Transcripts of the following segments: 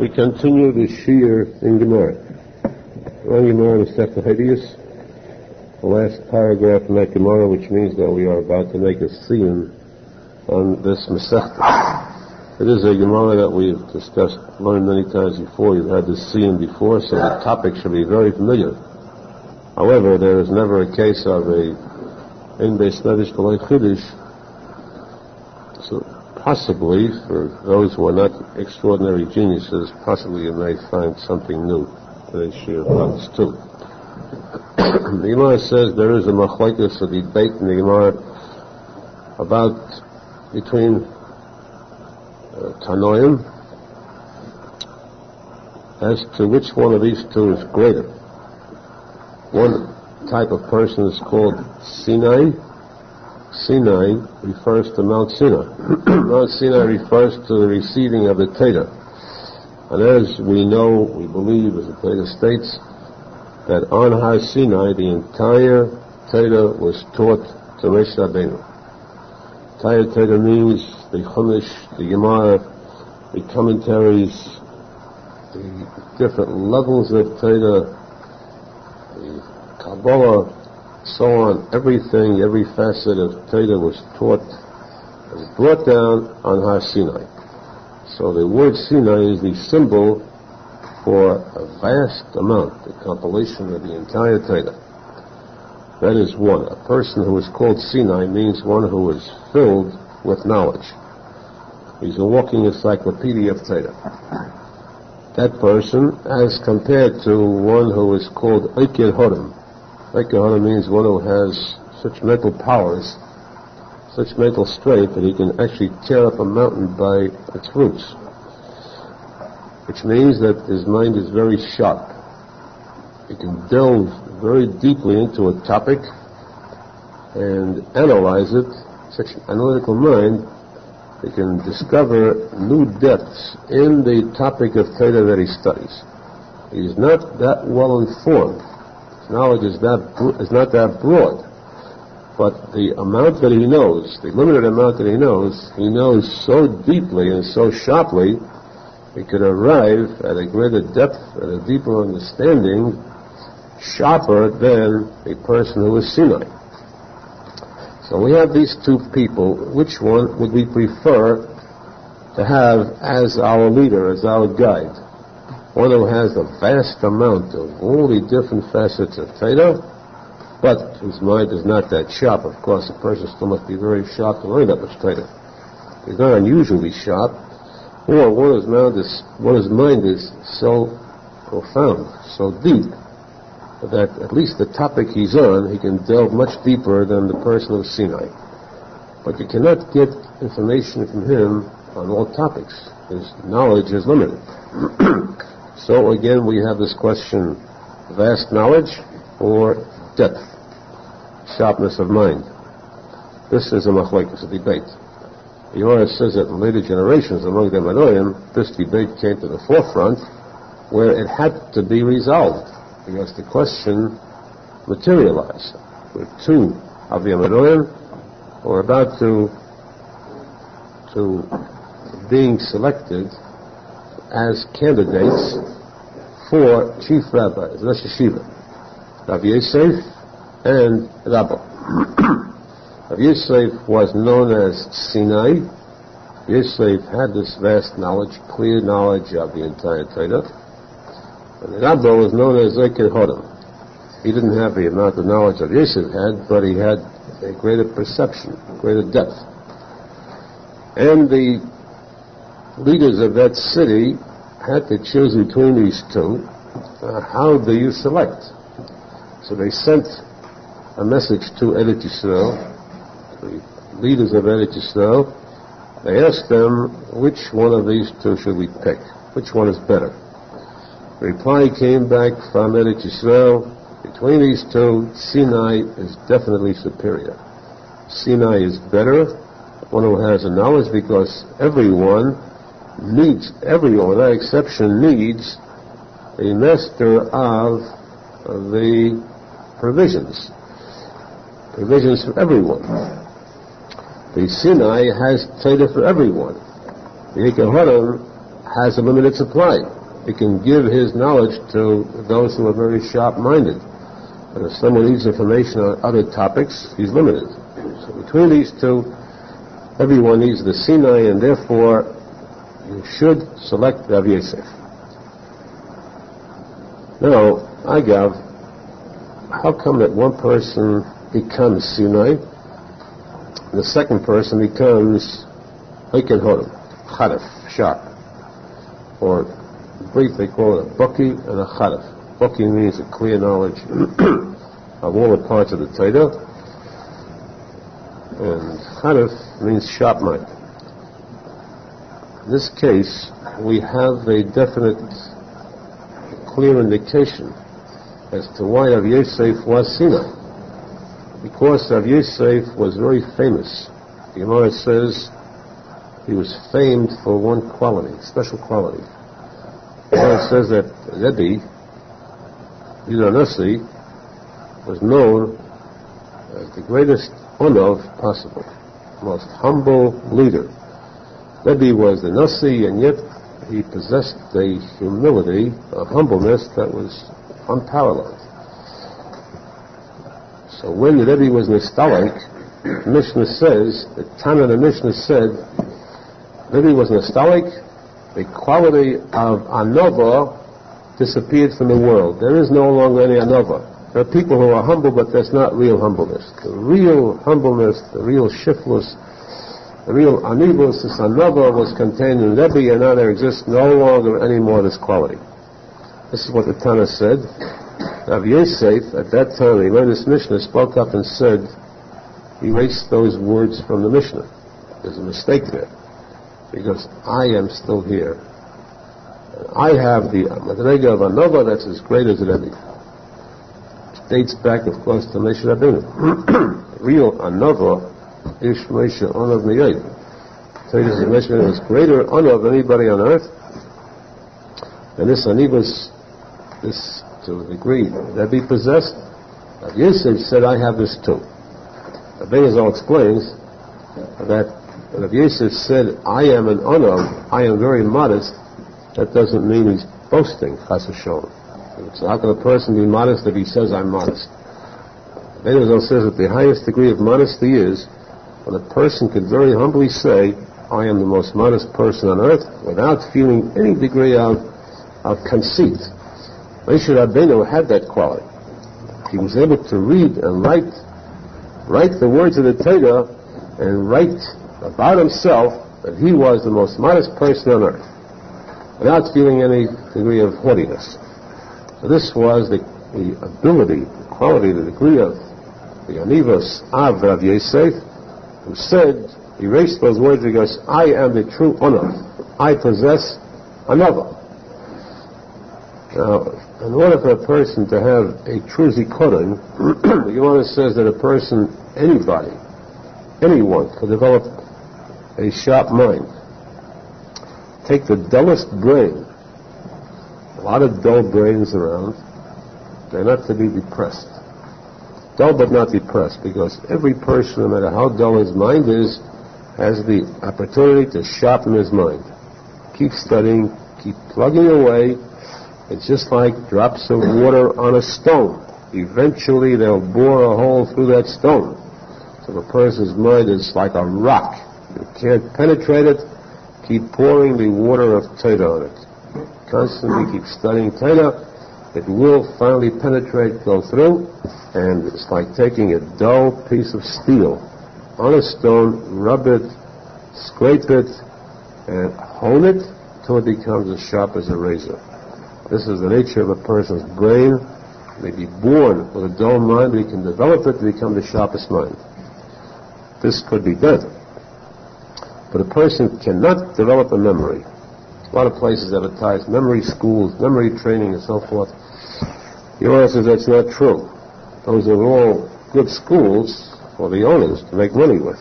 We continue the Shir in Gemara. We're on Gemara in Horeyos, the last paragraph in that Gemara, which means that we are about to make a siyum on this Masechta. It is a Gemara that we've learned many times before. You've had this siyum before, so the topic should be very familiar. However, there is never a case of a Ein Beis Nedish V'lo Chidush. So possibly, for those who are not extraordinary geniuses, possibly you may find something new today's Shir runs too. The Gemara says there is a machlokes, a debate in the Gemara between Tanoim as to which one of these two is greater. One type of person is called Sinai. Sinai refers to Mount Sinai. Mount Sinai refers to the receiving of the Torah. And as we know, we believe, as the Torah states, that on Har Sinai the entire Torah was taught to Moshe Rabbeinu. Entire Torah means the Chumash, the Gemara, the commentaries, the different levels of Torah, the Kabbalah, so on. Everything, every facet of Torah was taught, was brought down on Har Sinai. So the word Sinai is the symbol for a vast amount, the compilation of the entire Torah. That is one. A person who is called Sinai means one who is filled with knowledge. He's a walking encyclopedia of Torah. That person, as compared to one who is called Eikel Hodem. Eikel Hodem means one who has such mental powers, such mental strength that he can actually tear up a mountain by its roots. Which means that his mind is very sharp. He can delve very deeply into a topic and analyze it. Such an analytical mind, he can discover new depths in the topic of Torah that he studies. He is not that well informed. His knowledge is not that broad. But the amount that he knows, the limited amount that he knows so deeply and so sharply, he could arrive at a greater depth and a deeper understanding, sharper than a person who is Sinai. So we have these two people. Which one would we prefer to have as our leader, as our guide? One who has a vast amount of all the different facets of Torah, but whose mind is not that sharp. Of course, a person still must be very sharp to learn that much Torah. He's not unusually sharp. Or one whose mind is so profound, so deep, that at least the topic he's on, he can delve much deeper than the person of Sinai. But you cannot get information from him on all topics. His knowledge is limited. So again, we have this question: vast knowledge or depth, sharpness of mind? This is a machlokes, a debate. The Gemara says that in later generations among the Amoraim, this debate came to the forefront where it had to be resolved because the question materialized. Where two of the Amoraim were about to being selected as candidates for chief rabbis, Rosh Yeshiva, Rav Yosef and Rabbo. Rav Yosef was known as Sinai. Yosef had this vast knowledge, clear knowledge of the entire Torah. And Rabbo was known as Eikel Hodem. He didn't have the amount of knowledge that Yosef had, but he had a greater perception, greater depth. And the leaders of that city had to choose between these two. How do you select? So they sent a message to Eretz Yisrael, the leaders of Eretz Yisrael. They asked them, which one of these two should we pick? Which one is better? The reply came back from Eretz Yisrael: between these two, Sinai is definitely superior. Sinai is better, one who has a knowledge, because everyone, without exception, needs a master of the provisions for everyone. The Sinai has Torah for everyone. The Eikel Hodem has a limited supply. He can give his knowledge to those who are very sharp-minded. But if someone needs information on other topics, he's limited. So between these two, everyone needs the Sinai, and therefore you should select Rav Yosef. Now, Agav, how come that one person becomes Sinai, and the second person becomes Eiken Hodem, Chadaf, sharp? Or in brief, they call it a Buki and a Chadaf. Buki means a clear knowledge of all the parts of the Torah, and Chadaf means sharp mind. In this case, we have a definite, clear indication as to why Rav Yosef was Sinai. Because Rav Yosef was very famous. The Gemara says he was famed for one quality, special quality. The Gemara says that Rebbe, Nasi, was known as the greatest Onov possible, most humble leader. Rebbe was the Nasi, and yet he possessed a humility, a humbleness that was unparalleled. So when the Rebbe was nostalgic, the Mishnah says, the Tana of the Mishnah said, Rebbe was nostalgic, the quality of Anova disappeared from the world. There is no longer any Anova. There are people who are humble, but that's not real humbleness. The real humbleness, the real shiftless, the real anivus, this Anova was contained in Rebbe, and now there exists no longer any more this quality. This is what the Tana said. Rav Yosef, at that time, he read this Mishnah, spoke up and said, erase those words from the Mishnah. There's a mistake there. Because I am still here. I have the Madrega of Anova that's as great as Rebbe. It dates back, of course, to Moshe Rabbeinu. Real Anova is Moshe Onav Miyad. Torah says Moshe was greater Onav than anybody on earth. And this Anivus, this to a degree that he possessed, Rav Yosef said, I have this too. Arizal explains that Rav Yosef said, I am an Onav, I am very modest. That doesn't mean he's boasting, chas v'sholom. So how can a person be modest if he says, I'm modest? Arizal says that the highest degree of modesty is when a person can very humbly say, I am the most modest person on earth, without feeling any degree of conceit. Moshe Rabbeinu had that quality. He was able to read and write the words of the Torah and write about himself that he was the most modest person on earth, without feeling any degree of haughtiness. So this was the ability, the quality, the degree of the Anivos of Rav Yosef, who said, erase those words because I am the true Onav. I possess Anova. Now, in order for a person to have a true zikoron, the Gemara says that a person, anybody, anyone, could develop a sharp mind. Take the dullest brain, a lot of dull brains around, they're not to be depressed. Dull but not depressed, because every person, no matter how dull his mind is, has the opportunity to sharpen his mind. Keep studying, keep plugging away. It's just like drops of water on a stone. Eventually they'll bore a hole through that stone. So the person's mind is like a rock. You can't penetrate it. Keep pouring the water of Torah on it. Constantly keep studying Torah. It will finally penetrate, go through, and it's like taking a dull piece of steel on a stone, rub it, scrape it, and hone it till it becomes as sharp as a razor. This is the nature of a person's brain. He may be born with a dull mind, but he can develop it to become the sharpest mind. This could be done. But a person cannot develop a memory. A lot of places advertise memory schools, memory training, and so forth. The Torah says that's not true. Those are all good schools for the owners to make money with.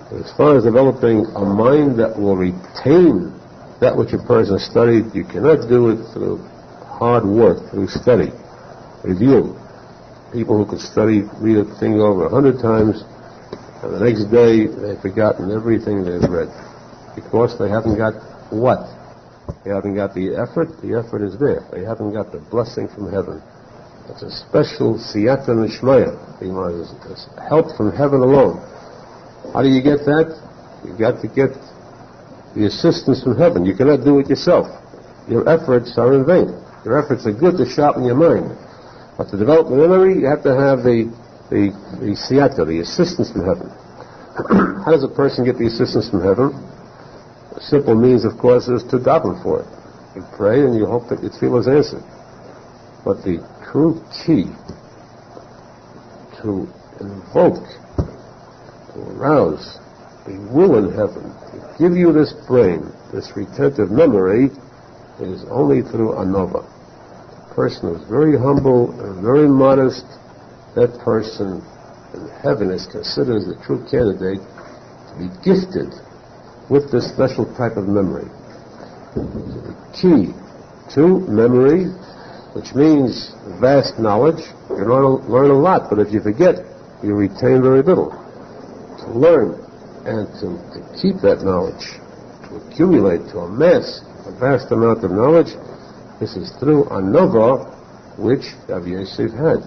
But as far as developing a mind that will retain that which a person studied, you cannot do it through hard work, through study, review. People who could study, read a thing over 100 times, and the next day they've forgotten everything they've read, because they haven't got what? They haven't got the effort is there. They haven't got the blessing from heaven. It's a special siyata nishmaya. It's help from heaven alone. How do you get that? You got to get the assistance from heaven. You cannot do it yourself. Your efforts are in vain. Your efforts are good to sharpen your mind. But to develop memory, you have to have the siyata, the assistance from heaven. How does a person get the assistance from heaven? A simple means, of course, is to daven for it. You pray and you hope that your tefillah is answered. But the true key to invoke, to arouse the will in heaven, to give you this brain, this retentive memory, is only through anova. A person who is very humble and very modest, that person in heaven is considered as the true candidate to be gifted with this special type of memory. The key to memory, which means vast knowledge, you learn a lot, but if you forget, you retain very little. To learn and to keep that knowledge, to accumulate, to amass a vast amount of knowledge, this is through anova, which Rav Yosef had.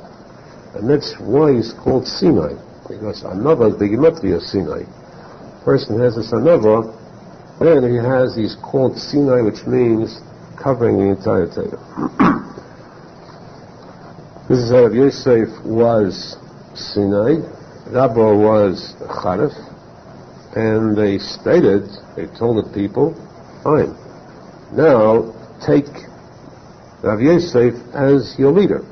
And that's why he's called Sinai, because anova is the gematria of Sinai. A person has this anova, then he has, he's called Sinai, which means covering the entire Torah. This is how Rav Yosef was Sinai, Rabbo was Charef, and they told the people, fine, now take Rav Yosef as your leader.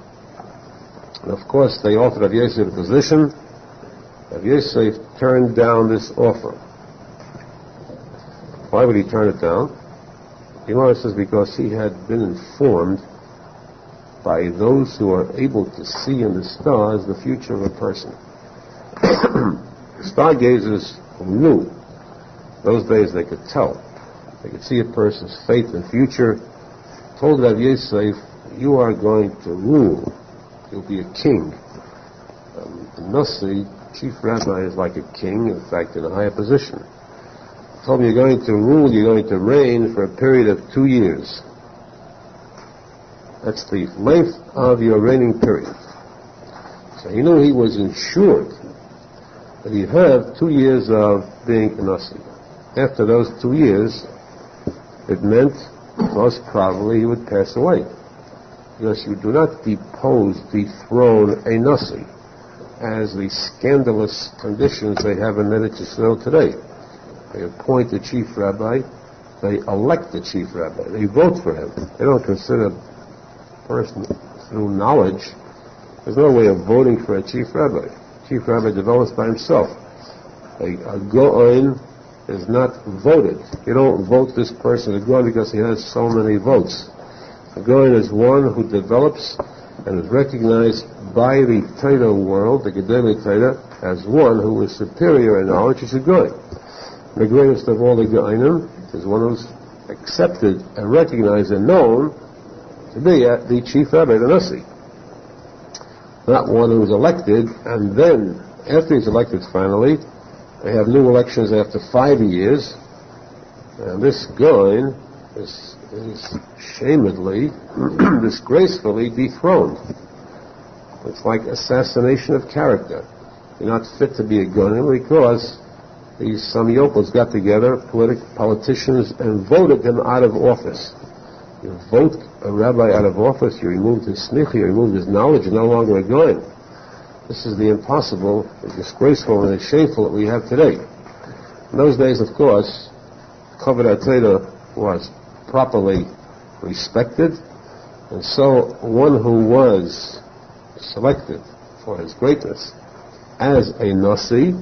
And of course they offered Rav Yosef a position. Rav Yosef turned down this offer. Why would he turn it down? Gemara says because he had been informed by those who are able to see in the stars the future of a person. Stargazers who knew. Those days they could tell. They could see a person's fate and future. Told Rav Yosef, you are going to rule. You'll be a king. The Nasi, chief rabbi, is like a king, in fact, in a higher position. Told him you're going to rule, you're going to reign for a period of 2 years. That's the length of your reigning period. So he knew he was insured that he'd have 2 years of being a Nasi. After those 2 years, it meant most probably he would pass away. Because you do not dethrone a Nasi, as the scandalous conditions they have in Eretz Yisrael today. They appoint the chief rabbi, they elect the chief rabbi, they vote for him. They don't consider a person through knowledge. There's no way of voting for a chief rabbi. Chief rabbi develops by himself. A go'in is not voted. You don't vote this person a go'in because he has so many votes. A go'in is one who develops and is recognized by the Torah world, the Gedolei Torah, as one who is superior in knowledge. He's a go'in. The greatest of all the go'inim is one who's accepted and recognized and known to be the chief rabbi, the Nasi. Not one who's elected, and then, after he's elected finally, they have new elections after 5 years, and this go'in is shamedly, disgracefully dethroned. It's like assassination of character. You're not fit to be a go'in because some yokels got together, politicians, and voted him out of office. You vote a rabbi out of office, you remove his smicha, you remove his knowledge, you're no longer a go'in. This is the impossible, the disgraceful, and the shameful that we have today. In those days, of course, Kavod HaTorah was properly respected, and so one who was selected for his greatness as a Nasi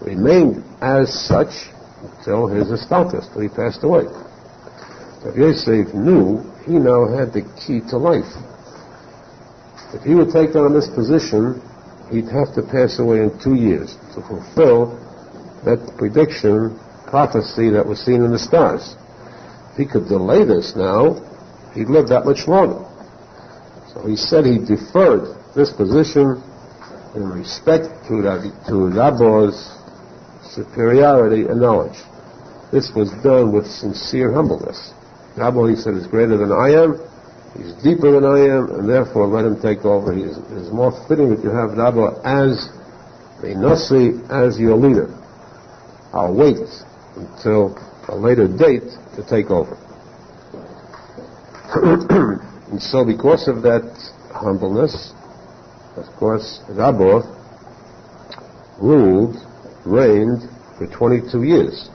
remained as such until his estaltus, till he passed away. Rav Yosef knew he now had the key to life. If he would take on this position, he'd have to pass away in 2 years to fulfill that prediction, prophecy that was seen in the stars. If he could delay this now, he'd live that much longer. So he said he deferred this position in respect to Rabbo's superiority and knowledge. This was done with sincere humbleness. Dabo, he said, is greater than I am, he's deeper than I am, and therefore let him take over. It is more fitting that you have Dabo as a Nasi, as your leader. I'll wait until a later date to take over. And so because of that humbleness, of course, Dabo reigned for 22 years.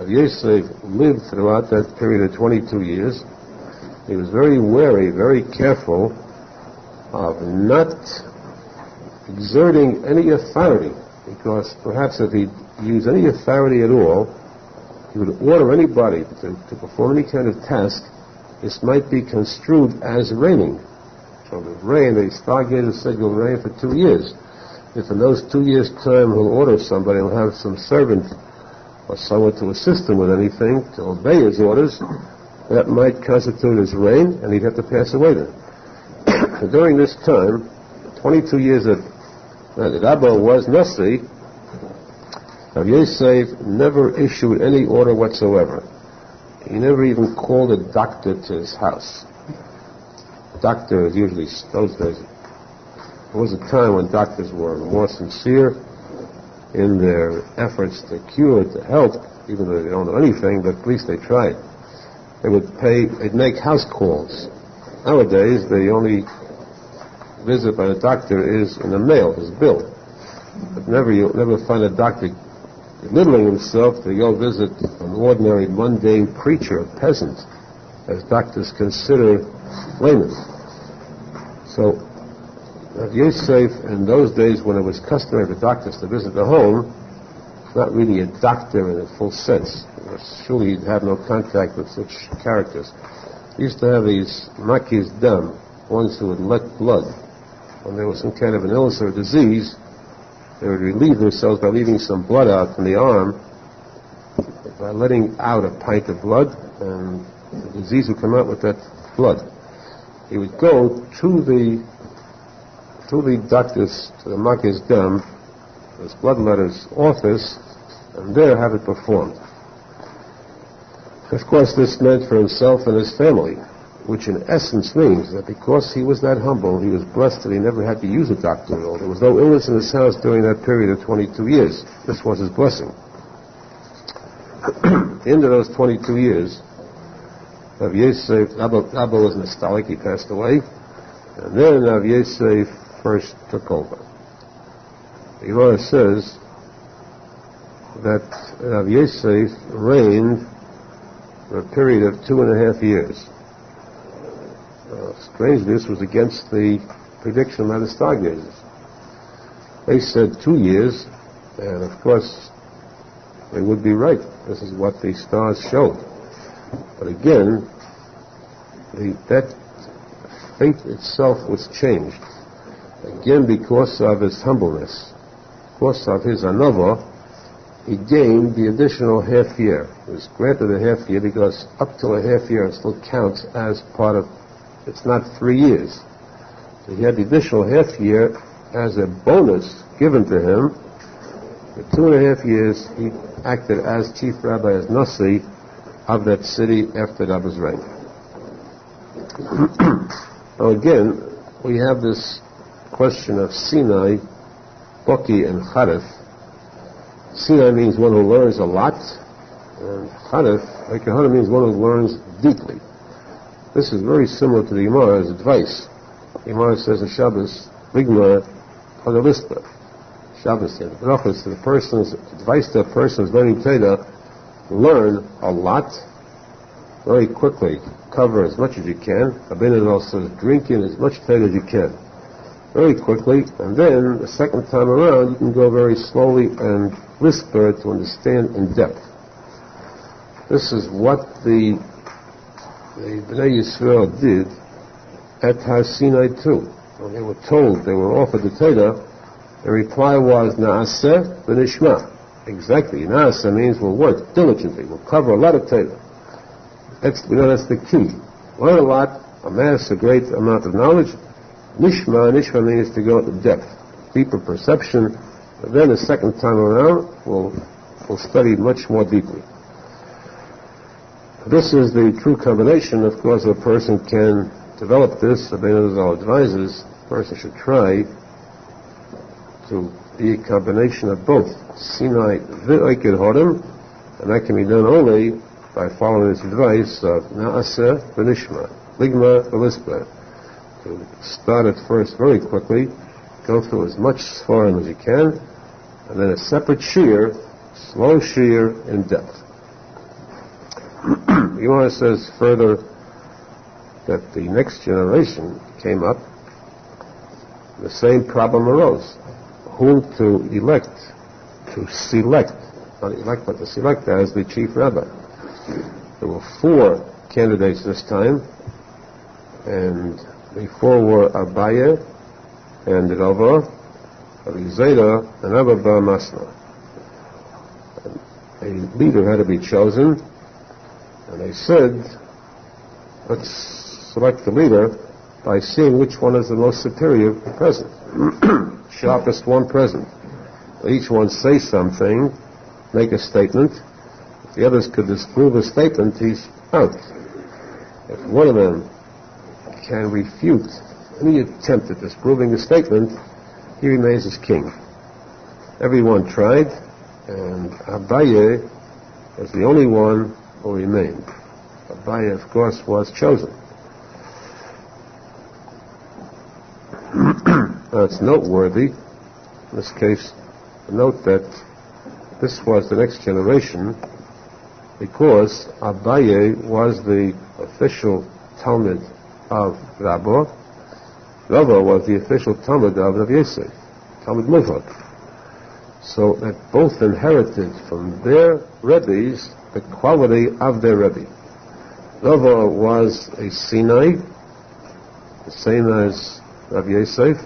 Yosef lived throughout that period of 22 years. He was very wary, very careful of not exerting any authority, because perhaps if he used any authority at all, he would order anybody to perform any kind of task. This might be construed as reigning. So the reign, the Stargazer said, you'll reign for 2 years. If in those 2 years' time he'll order somebody, he'll have some servant or someone to assist him with anything, to obey his orders, that might constitute his reign, and he'd have to pass away then. During this time, 22 years that Abba was Nasi, Yosef never issued any order whatsoever. He never even called a doctor to his house. Doctor is usually, those days, there was a time when doctors were more sincere in their efforts to cure, to help, even though they don't know anything, but at least they tried. They'd make house calls. Nowadays, the only visit by the doctor is in the mail, his bill. But you'll never find a doctor belittling himself to go visit an ordinary, mundane preacher, a peasant, as doctors consider laymen. So, Yosef, in those days when it was customary for doctors to visit the home, not really a doctor in a full sense. Surely he'd have no contact with such characters. He used to have these makis dam, ones who would let blood. When there was some kind of an illness or disease, they would relieve themselves by leaving some blood out from the arm, by letting out a pint of blood, and the disease would come out with that blood. He would go to the doctor's, to the makis dam, his bloodletter's office, and there have it performed. Of course, this meant for himself and his family, which in essence means that because he was that humble, he was blessed that he never had to use a doctor at all. There was no illness in his house during that period of 22 years. This was his blessing. At the end of those 22 years, Rav Yosef, Abba was nostalgic, he passed away, and then Rav Yosef first took over. The Gemara says that Rav Yosef reigned for a period of 2.5 years. Strangely, this was against the prediction by the stargazers. They said 2 years, and of course, they would be right. This is what the stars showed. But again, that fate itself was changed. Again, because of his humbleness, because of his anova, he gained the additional half year. He was granted a half year because up till a half year it still counts as part of, it's not 3 years. So he had the additional half year as a bonus given to him. For 2.5 years he acted as chief rabbi, as Nasi of that city after Rabbi's reign. Now again, we have this question of Sinai, Boki, and Charef. Sinai means one who learns a lot, and Charef, like Aharon, means one who learns deeply. This is very similar to the Gemara's advice. The Gemara says in Shabbos, Vigmar Chadalispa. Shabbos says, Brachos to the person's advice to a person who's learning Torah, learn a lot very quickly. Cover as much as you can. Abinadal says, drink in as much Torah as you can. Very quickly, and then the second time around you can go very slowly and whisper to understand in depth. This is what the Bnei Yisrael did at Har Sinai too. When they were told, they were offered the Torah, the reply was, Na'aseh v'nishma. Exactly. Na'aseh means we'll work diligently, we'll cover a lot of Torah. That's the key. Learn a lot, amass a great amount of knowledge. Nishma means to go into depth, deeper perception, and then the second time around, we'll study much more deeply. This is the true combination. Of course, a person can develop this. Rabbi Arizal advises a person should try to be a combination of both. Sinai v'oikid hodem, and that can be done only by following this advice of Na'aseh v'nishma, Ligma v'lispa. To start at first very quickly, go through as much Sforim as you can, and then a separate shear, slow shear in depth. Gemara says further that the next generation came up, the same problem arose. Whom to elect, to select, not elect but to select as the chief rabbi. There were 4 candidates this time, and the 4 were Abaye and Rava, Arizal, and Abba Masna. A leader had to be chosen, and they said, let's select the leader by seeing which one is the most superior present. Sharpest one present. Each one say something, make a statement. If the others could disprove a statement, he's out. If one of them can refute any attempt at disproving a statement, he remains as king. Everyone tried, and Abaye was the only one who remained. Abaye, of course, was chosen. Now, it's noteworthy, in this case, note that this was the next generation because Abaye was the official Talmud of Rabba. Rabba was the official Talmud of Rav Yosef, Talmud Muvak. So that both inherited from their Rebbes the quality of their Rebbe. Rabba was a Sinai, the same as Rav Yosef.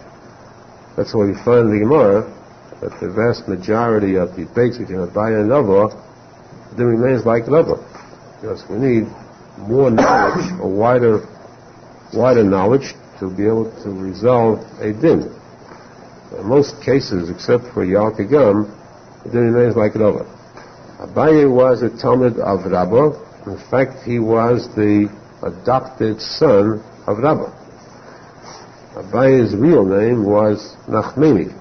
That's why we find in the Gemara that the vast majority of debates between Abaye and Rava then remains like Rava, because we need more knowledge, a wider knowledge to be able to resolve a din. In most cases, except for Yaakov, it then remains like Rava. Abaye was a Talmud of Rabba. In fact, he was the adopted son of Rabba. Abaye's real name was Nachmani.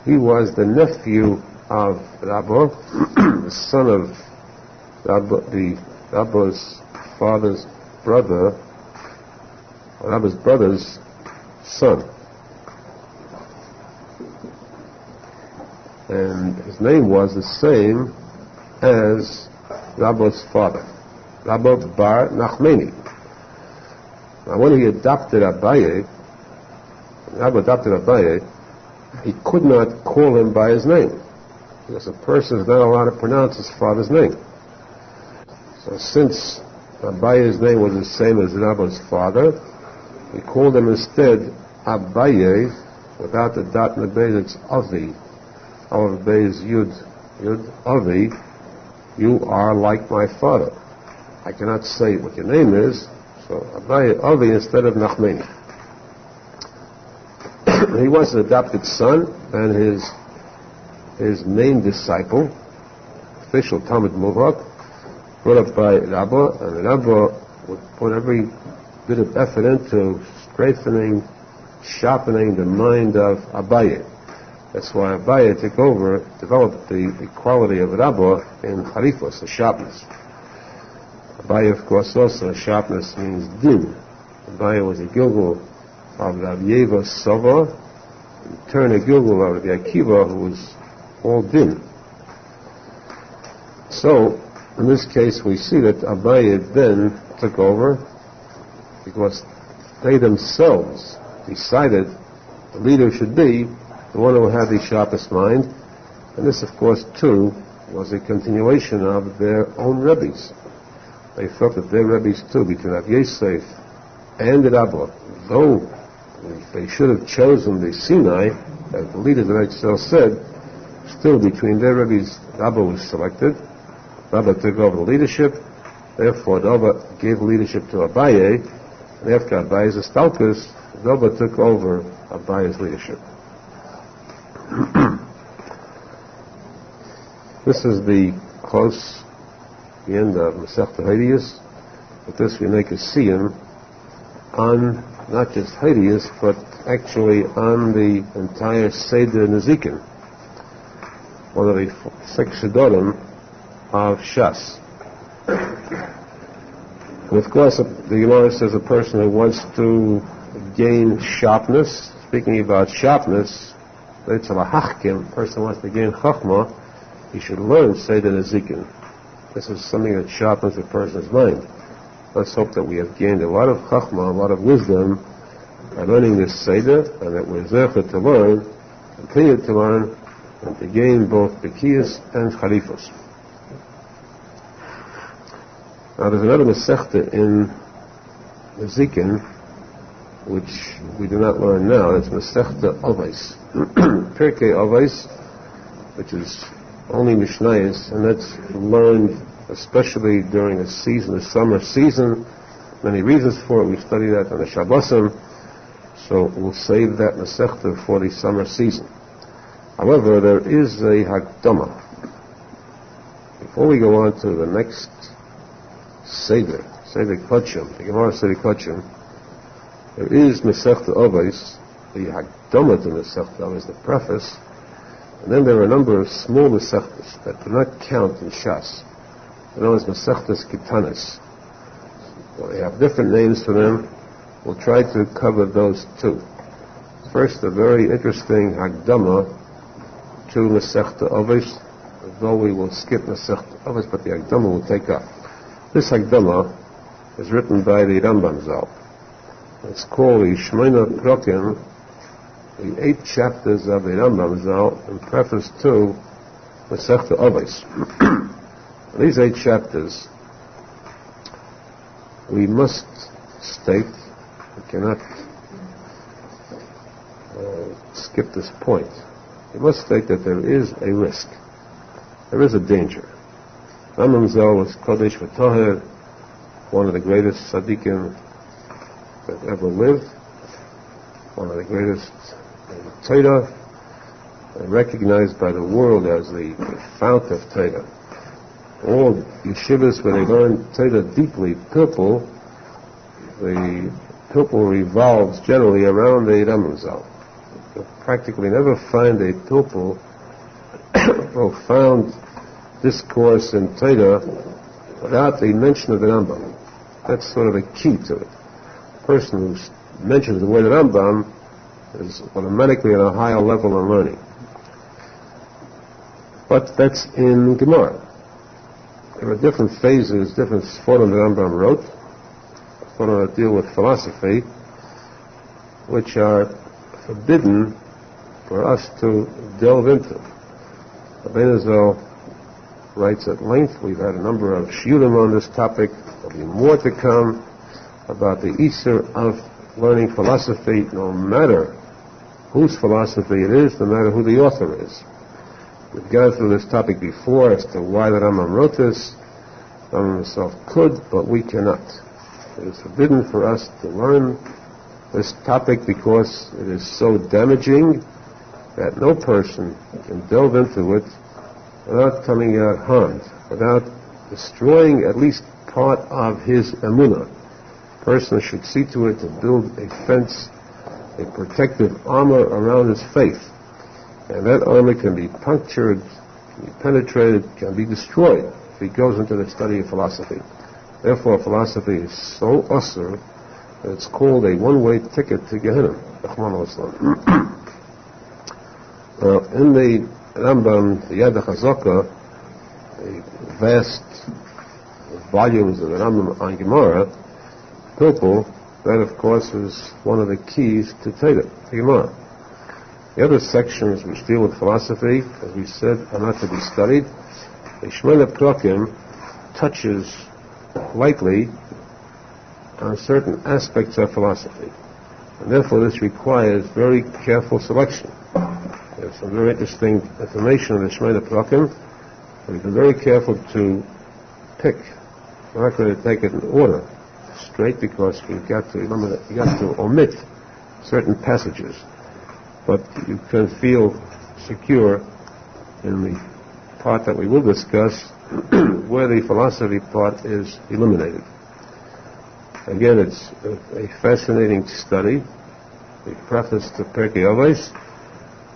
He was the nephew of Rabba, the son of Rabba, the Rabba's father's brother, Rabba's brother's son. And his name was the same as Rabba's father, Rabba bar Nachmani. Now, when he adopted Abaye, he could not call him by his name, because a person is not allowed to pronounce his father's name. So since Abaye's name was the same as Rabba's father, he called him instead Abaye, without the dot and the base, it's Avi. Our base Yud, Avi, you are like my father. I cannot say what your name is, so Abaye Avi instead of Nachmani. He was an adopted son, and his main disciple, official Talmud Muvak, brought up by Rabba, and Rabba would put every bit of effort into strengthening, sharpening the mind of Abaye. That's why Abaye took over, developed the quality of Rabba in harifos, the sharpness. Abaye, of course, also sharpness means din. Abaye was a gilgul of Rav Yeva Sova, in turn a gilgul of Rabbi Akiva, who was all din. So, in this case, we see that Abaye then took over because they themselves decided the leader should be the one who had the sharpest mind, and this, of course, too, was a continuation of their own Rebbes. They felt that their Rebbes, too, between Rav Yosef and Rabba, though they should have chosen the Sinai, as the leader of the Arizal said, still between their Rebbes, Rabba was selected. Rabba took over the leadership, therefore Rabba gave leadership to Abaye, and after Abaye's estalkus, Rabba took over Abaye's leadership. This is the close the end of Masechta Horeyos. With this we make a siyum on not just Horeyos, but actually on the entire Seder Nezikin, one of the 6 Shedorim of Shas. And of course, the Gemara says a person who wants to gain sharpness, speaking about sharpness, it's a hachkim, a person who wants to gain chachma, he should learn Seder Nezikin. This is something that sharpens a person's mind. Let's hope that we have gained a lot of chachma, a lot of wisdom by learning this Seder, and that we're zecher to learn, continue to learn, and to gain both bekiyas and charifos. Now there's another Masechta in Nezikin, which we do not learn now. It's Masechta Avos. Pirkei Avos, which is only Mishnayos, and that's learned especially during a season, the summer season. Many reasons for it. We study that on the Shabbosim, so we'll save that Masechta for the summer season. However, there is a Hakdama. Before we go on to the next Seder Kodshim, the Gemara Seder Kodshim, there is Masechta Avos, the Hakdama to Masechta Avos, the preface, and then there are a number of small Masechtas that do not count in Shas. They're known as Masechtas Kitanis. Well, they have different names for them. We'll try to cover those too. First, a very interesting Hakdama to Masechta Avos, though we will skip Masechta Avos, but the Hakdama will take up. This Hakdama is written by the Rambam Zal. It's called the Shmeina Prokim, the 8 chapters of the Rambam Zal, in preface to Masechta Avos. These 8 chapters, we must state, we cannot skip this point. We must state that there is a risk. There is a danger. Rambam Zal was Kodesh V'Toher, one of the greatest tzadikim that ever lived, one of the greatest in Torah, recognized by the world as the fount of Torah. All yeshivas where they learn Torah deeply, the pilpul revolves generally around the Rambam Zal. You'll practically never find a pilpul profound discourse in Torah without the mention of the Rambam. That's sort of the key to it. A person who mentions the word Rambam is automatically at a higher level of learning. But that's in Gemara. There are different phases, different sforim the Rambam wrote, sforim that deal with philosophy, which are forbidden for us to delve into. Arizal writes at length. We've had a number of shiurim on this topic. There'll be more to come about the issur of learning philosophy, no matter whose philosophy it is, no matter who the author is. We've gone through this topic before as to why the Rambam wrote this. Rambam himself could, but we cannot. It is forbidden for us to learn this topic because it is so damaging that no person can delve into it without coming out harmed, without destroying at least part of his emunah. A person should see to it to build a fence, a protective armor around his faith. And that armor can be punctured, can be penetrated, can be destroyed if he goes into the study of philosophy. Therefore, philosophy is so usur that it's called a one-way ticket to Gehenna. In the Rambam, the Yad HaChazaka, the vast volumes of the Rambam on Gemara, pilpul, that of course is one of the keys to Torah, Gemara. The other sections which deal with philosophy, as we said, are not to be studied. The Shmeina Prokim touches lightly on certain aspects of philosophy. And therefore this requires very careful selection. There's some very interesting information in the Shmeina Prokim, but we've been very careful to pick. We're not going to take it in order straight because we've got to remember that you've got to omit certain passages. But you can feel secure in the part that we will discuss where the philosophy part is eliminated. Again, it's a fascinating study. The preface to Pirkei Avos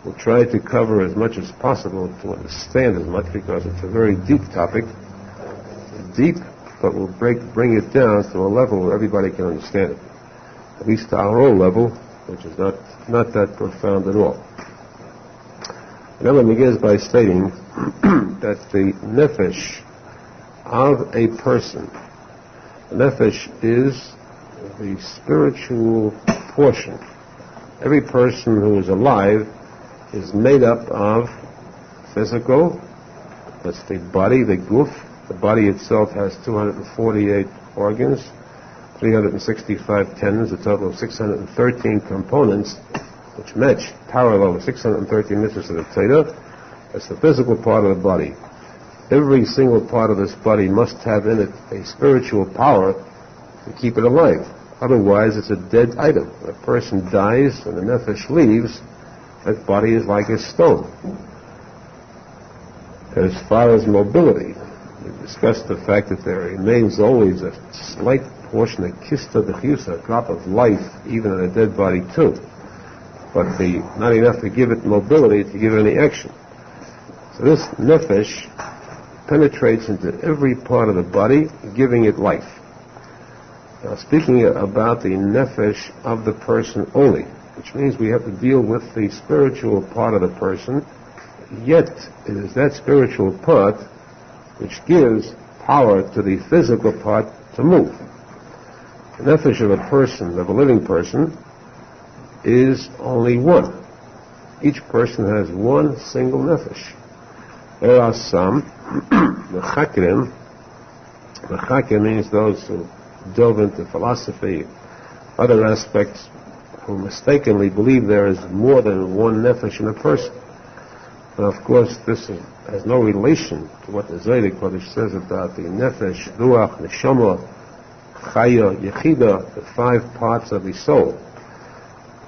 will try to cover as much as possible to understand as much, because it's a very deep topic. Deep, but we'll bring it down to a level where everybody can understand it. At least to our own level, which is not that profound at all. And Ellen begins by stating that the nefesh of a person, the nefesh is the spiritual portion. Every person who is alive is made up of physical, that's the body, the guf. The body itself has 248 organs, 365 tendons, a total of 613 components, which match parallel with 613 mitzvahs of the Torah. That's the physical part of the body. Every single part of this body must have in it a spiritual power to keep it alive. Otherwise, it's a dead item. When a person dies and the nefesh leaves, that body is like a stone. As far as mobility, we discussed the fact that there remains always a slight portion, a kista d'chiusa, a drop of life, even in a dead body too. But not enough to give it mobility, to give it any action. So this nefesh penetrates into every part of the body, giving it life. Now, speaking about the nefesh of the person only, which means we have to deal with the spiritual part of the person, yet it is that spiritual part which gives power to the physical part to move. The nefesh of a person, of a living person, is only one. Each person has one single nefesh. There are some mechakrim. Mechakrim means those who delve into philosophy, other aspects, who mistakenly believe there is more than one nefesh in a person. And of course, this has no relation to what the Zohar Kodesh says about the nefesh, ruach, neshama, chaya, yechida, the 5 parts of the soul.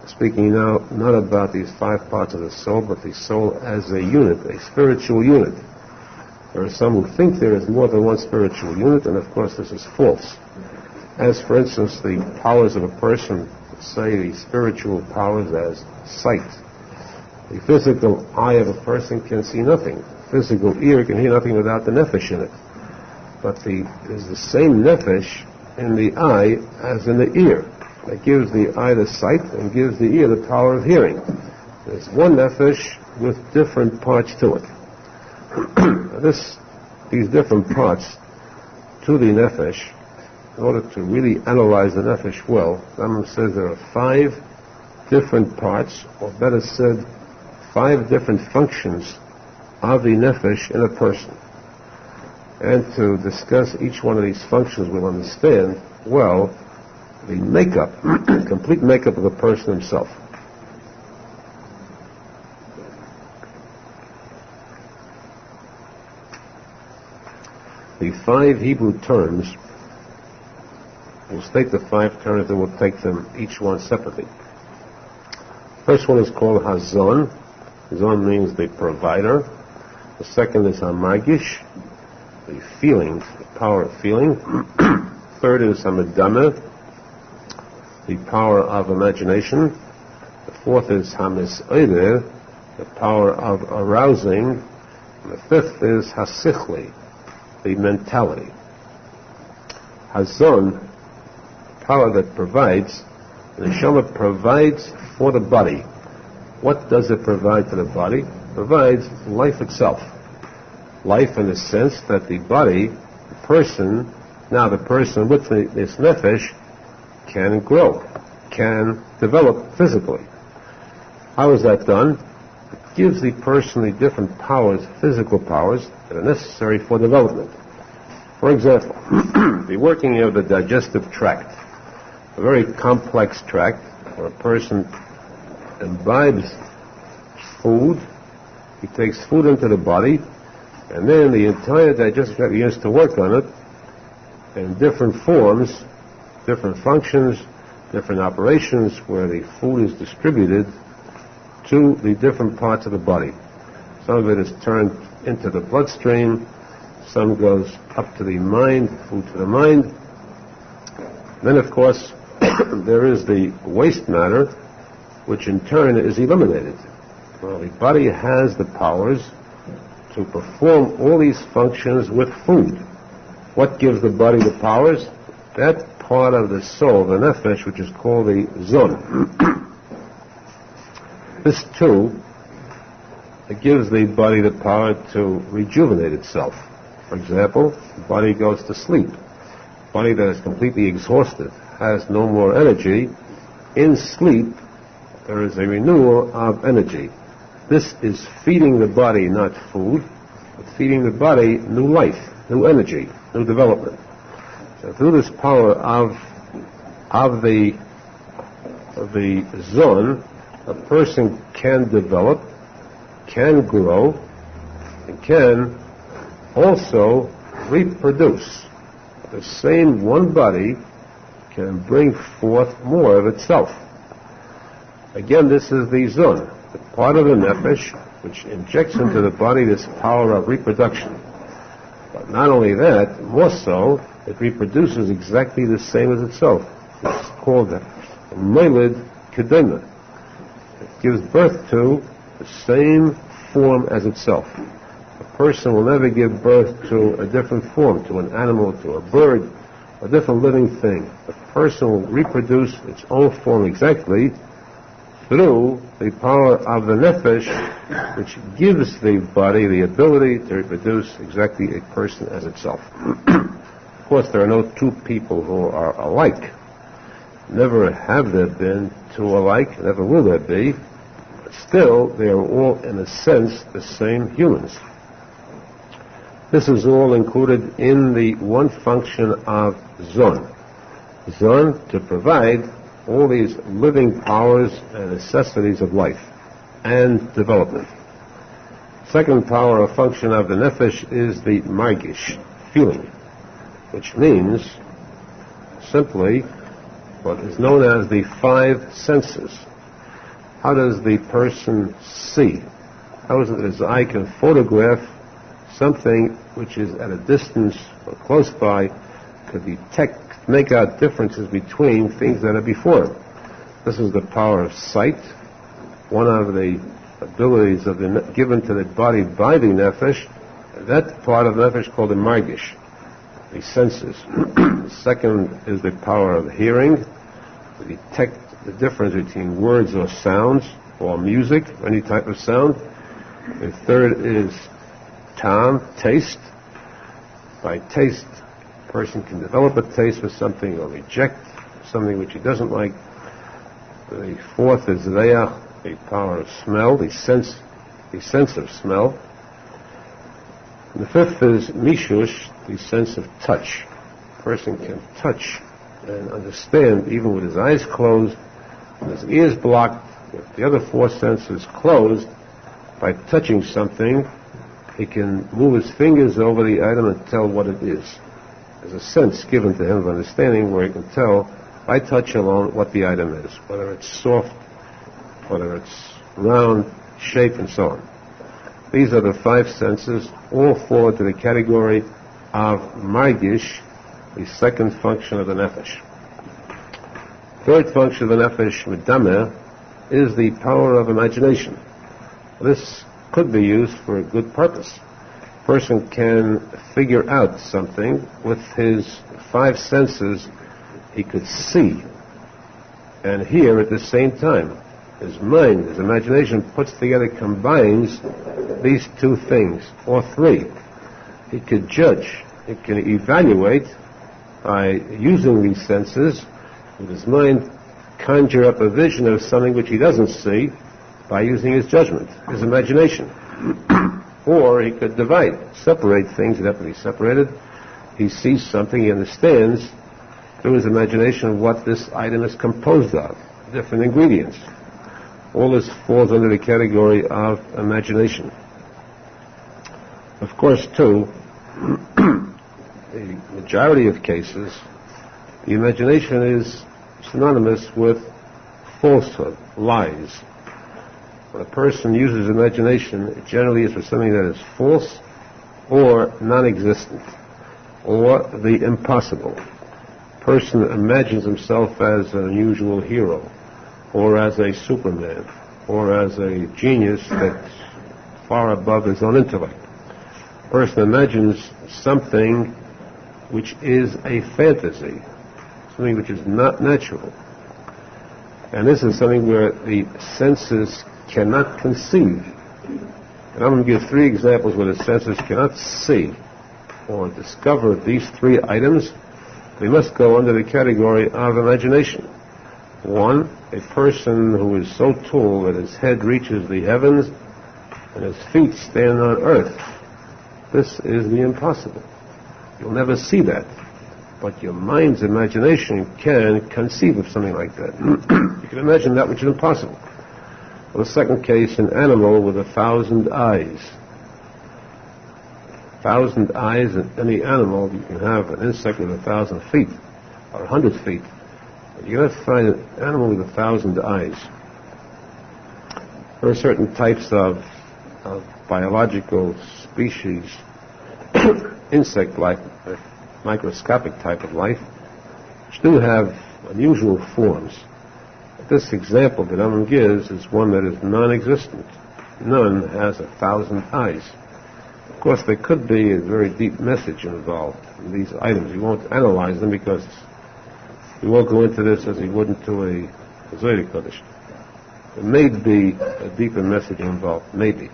Speaking now not about these 5 parts of the soul, but the soul as a unit, a spiritual unit. There are some who think there is more than one spiritual unit, and of course this is false. As for instance, the powers of a person, say the spiritual powers as sight. The physical eye of a person can see nothing. The physical ear can hear nothing without the nefesh in it. But there's the same nefesh in the eye as in the ear. That gives the eye the sight and gives the ear the power of hearing. There's one nefesh with different parts to it. These different parts to the nefesh, in order to really analyze the nefesh well, Rambam says there are 5 different parts, or better said, 5 different functions of the nefesh in a person. And to discuss each one of these functions, we'll understand well the makeup, complete makeup of the person himself. The 5 Hebrew terms, we'll state the 5 terms and we'll take them each one separately. First one is called Hazon. Hazon means the provider. The second is Hamagish, the feeling, the power of feeling. Third is Hamadameh, the power of imagination. The fourth is Hamis'oider, the power of arousing. And the fifth is Hasichli, the mentality. Hazon, power that provides. The neshama provides for the body. What does it provide to the body? It provides life itself. Life in the sense that the body, the person with this nefesh can grow, can develop physically. How is that done? It gives the person the different powers, physical powers, that are necessary for development. For example, the working of the digestive tract, a very complex tract where a person imbibes food, he takes food into the body, and then the entire digestive tract begins to work on it in different forms, different functions, different operations where the food is distributed to the different parts of the body. Some of it is turned into the bloodstream, some goes up to the mind, food to the mind. Then, of course, there is the waste matter, which in turn is eliminated. Well, the body has the powers to perform all these functions with food. What gives the body the powers? That part of the soul, the nefesh, which is called the zon. This too, it gives the body the power to rejuvenate itself. For example, the body goes to sleep. The body that is completely exhausted, has no more energy. In sleep, there is a renewal of energy. This is feeding the body, not food, but feeding the body new life, new energy, new development. So through this power of the zon, a person can develop, can grow, and can also reproduce. The same one body can bring forth more of itself. Again, this is the zon, the part of the nefesh which injects into the body this power of reproduction. But not only that, more so, it reproduces exactly the same as itself. It's called the Moilid Kedema. It gives birth to the same form as itself. A person will never give birth to a different form, to an animal, to a bird, a different living thing. A person will reproduce its own form exactly through the power of the nefesh, which gives the body the ability to reproduce exactly a person as itself. Of course, there are no two people who are alike. Never have there been two alike, never will there be. But still, they are all, in a sense, the same humans. This is all included in the one function of zon. Zon, to provide all these living powers and necessities of life and development. Second power or function of the nefesh is the margish, feeling, which means simply what is known as the five senses. How does the person see? How is it that his eye can photograph something which is at a distance or close by, could detect, make out differences between things that are before him? This is the power of sight, one of the abilities of given to the body by the nefesh. That part of the nefesh called the margish, the senses. The second is the power of hearing, to detect the difference between words or sounds, or music, or any type of sound. The third is tam, taste. By taste, a person can develop a taste for something or reject something which he doesn't like. The fourth is reach, the power of smell, the sense of smell. And the fifth is mishush, the sense of touch. A person can touch and understand even with his eyes closed, with his ears blocked, with the other four senses closed. By touching something, he can move his fingers over the item and tell what it is. There's a sense given to him of understanding where he can tell by touch alone what the item is, whether it's soft, whether it's round, shape, and so on. These are the five senses, all fall into the category of margish, the second function of the nefesh. Third function of the nefesh, medameh, is the power of imagination. This could be used for a good purpose. A person can figure out something with his five senses. He could see and hear at the same time. His mind, his imagination puts together, combines these two things, or three. He could judge, he can evaluate by using these senses, with his mind conjure up a vision of something which he doesn't see by using his judgment, his imagination. Or he could divide, separate things that have to be separated. He sees something, he understands through his imagination what this item is composed of, different ingredients. All this falls under the category of imagination. Of course, too, the majority of cases, the imagination is synonymous with falsehood, lies. When a person uses imagination, it generally is for something that is false or non-existent, or the impossible. Person imagines himself as an unusual hero, or as a Superman, or as a genius that's far above his own intellect. Person imagines something which is a fantasy, something which is not natural. And this is something where the senses cannot conceive. And I'm going to give 3 examples where the senses cannot see or discover these 3 items. They must go under the category of imagination. 1, a person who is so tall that his head reaches the heavens and his feet stand on earth. This is the impossible. You'll never see that. But your mind's imagination can conceive of something like that. You can imagine that which is impossible. Well, the second case, an animal with 1,000 eyes. 1,000 eyes in any animal. You can have an insect with 1,000 feet or 100 feet. But you're going to find an animal with 1,000 eyes. There are certain types of biological species, insect life, microscopic type of life, which do have unusual forms. This example that Rambam gives is one that is non-existent. None has 1,000 eyes. Of course, there could be a very deep message involved in these items. We won't analyze them because we won't go into this as we would into a Zohar Kodesh. There may be a deeper message involved, maybe.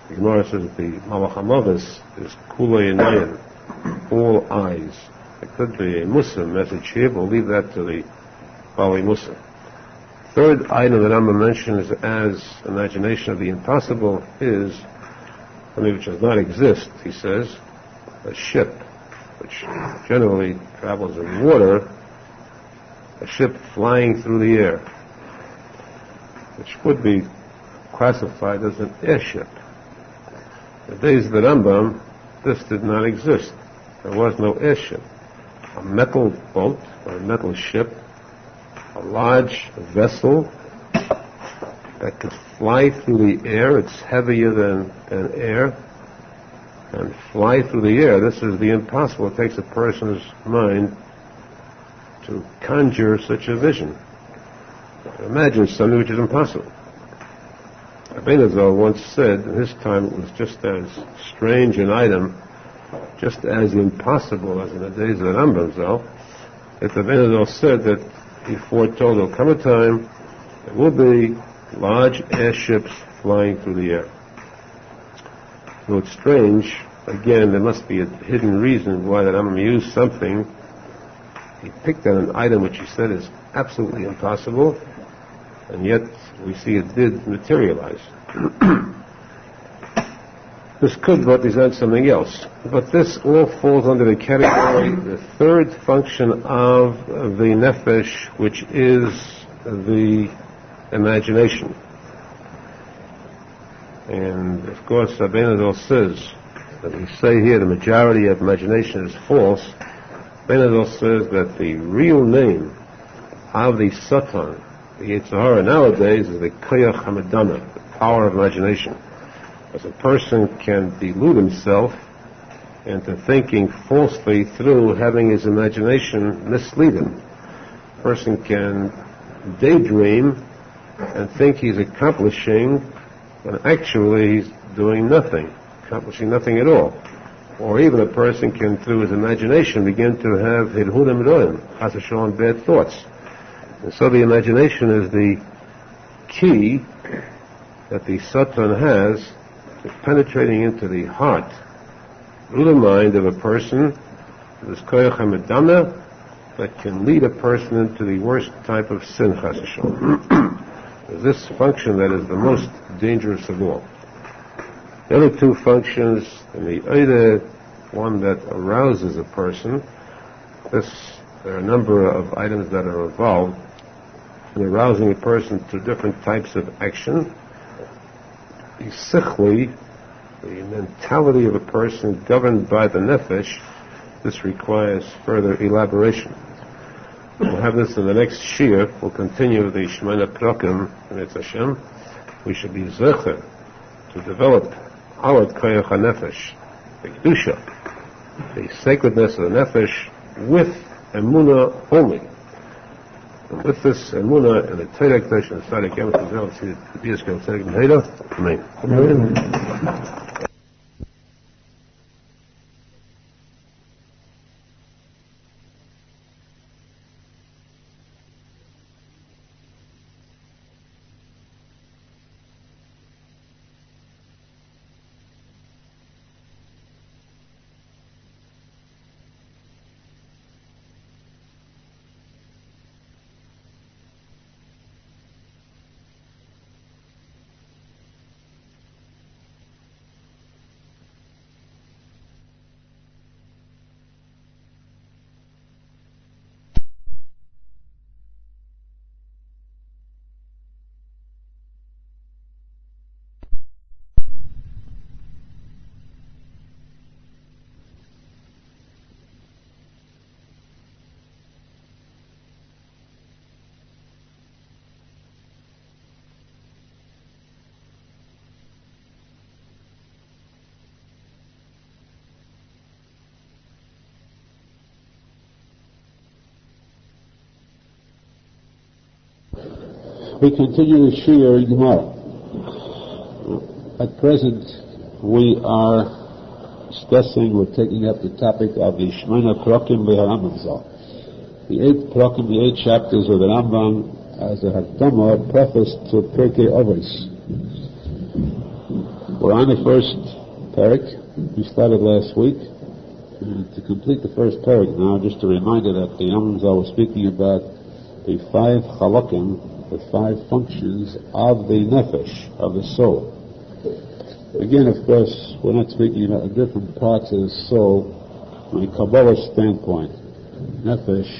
The Gemara says that the Malach HaMavis is Kulei Inayin, all eyes. There could be a Muslim message here, but we'll leave that to the Bavly Muslim. Third item that Rambam mentions as imagination of the impossible is something which does not exist, he says, a ship, which generally travels in water, a ship flying through the air, which would be classified as an airship. In the days of the Rambam, this did not exist. There was no airship. A metal boat or a metal ship, a large vessel that could fly through the air. It's heavier than air, and fly through the air. This is the impossible. It takes a person's mind to conjure such a vision. Imagine something which is impossible. Arizal once said, in his time it was just as strange an item, just as impossible as in the days of the Rambam Zal, that Arizal said that he foretold there will come a time there will be large airships flying through the air. So it's strange. Again, there must be a hidden reason why that Rambam used something. He picked on an item which he said is absolutely impossible, and yet we see it did materialize. This could represent something else, but this all falls under the category, the third function of the nefesh, which is the imagination. And of course, Rabbi Nachman says that we say here the majority of imagination is false. Rabbi Nachman says that the real name of the Satan, the Yetzer Hara nowadays, is the koyach hamadana, the power of imagination. As a person can delude himself into thinking falsely through having his imagination mislead him. A person can daydream and think he's accomplishing when actually he's doing nothing, accomplishing nothing at all. Or even a person can, through his imagination, begin to have hirhudim roim, chas v'shalom, bad thoughts. And so the imagination is the key that the Satan has to penetrating into the heart, through the mind of a person, this koyach hamadana, that can lead a person into the worst type of sin, chas v'shalom. This function that is the most dangerous of all. The other two functions, and the other one that arouses a person, there are a number of items that are involved in arousing a person to different types of action. The sichli, the mentality of a person governed by the nefesh, this requires further elaboration. We'll have this in the next shiur. We'll continue the Shemona Prakim, and it's Hashem. We should be zecher to develop our koyach hanefesh, the kedusha, the sacredness of the nefesh, with emunah only. And with this emunah and the Torah Kedosh and the tzadik, everything else, the B'yiskel tzadik and Heda. Amen. We continue the Shir Gemara. At present, we are discussing, we're taking up the topic of the Shemona Prokim Arizal. The 8 Prokim, the 8 chapters of the Rambam as a Hakdama, preface to Pirkei Avos. We're on the first parak. We started last week. And to complete the first parak now, just a reminder that the Arizal was speaking about the 5 halakim, the 5 functions of the nefesh, of the soul. Again, of course, we're not speaking about the different parts of the soul from a Kabbalah standpoint. Nefesh,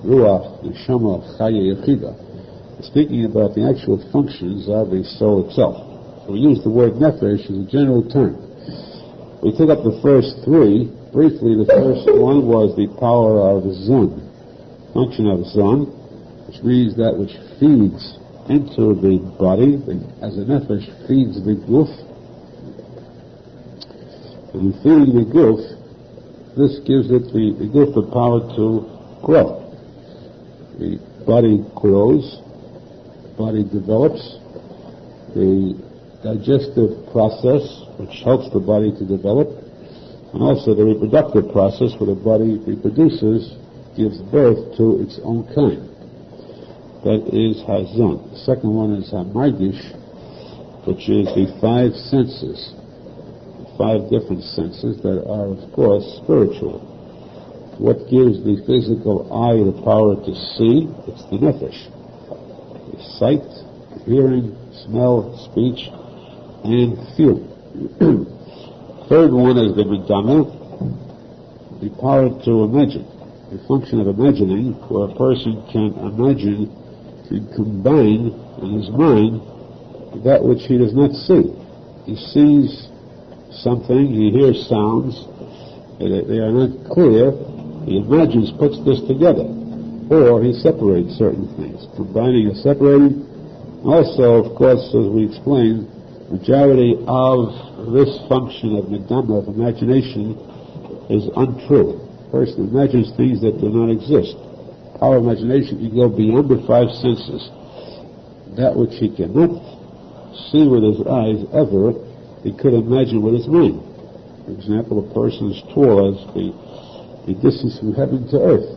Ruach, Neshama, Chaya, Yechida. We're speaking about the actual functions of the soul itself. So we use the word nefesh as a general term. We took up the first 3. Briefly, the first one was the power of the Zon. Function of the Zon, which means that which feeds into the body, as a nefesh feeds the guf. And in feeding the guf, this gives it the guf the power to grow. The body grows, the body develops, the digestive process, which helps the body to develop, and also the reproductive process where the body reproduces, gives birth to its own kind. That is Hazon. The second one is Hamargish, which is the 5 senses, 5 different senses that are, of course, spiritual. What gives the physical eye the power to see? It's the nefesh. The sight, hearing, smell, speech, and feeling. Third one is the Medama, the power to imagine. The function of imagining, where a person can imagine, can combine in his mind that which he does not see. He sees something, he hears sounds, they are not clear, he imagines, puts this together, or he separates certain things, combining and separating. Also, of course, as we explained, majority of this function of Medama, of imagination, is untrue. A person imagines things that do not exist. Our imagination can go beyond the 5 senses. That which he cannot see with his eyes ever, he could imagine with his mind. For example, a person is tall as the distance from heaven to earth.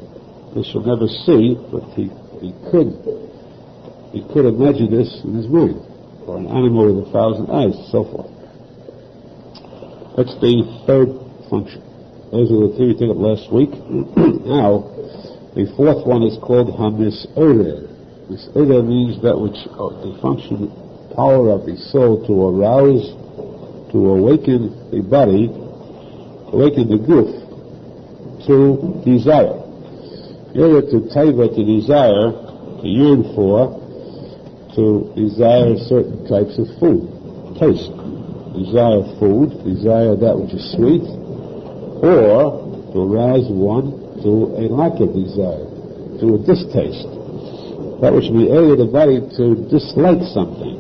This he'll never see, but he could imagine this in his mind. Or an animal with 1,000 eyes, and so forth. That's the 3rd function. Those are the 3 we took up last week. Now, the 4th one is called Hamis'orer. Mis'orer means that which, the function, power of the soul to arouse, to awaken the body, awaken the guf, to desire. In order to taiva, to desire, to yearn for, to desire certain types of food, taste. Desire food, desire that which is sweet, or to arouse one to a lack of desire, to a distaste. That which may aid the body to dislike something.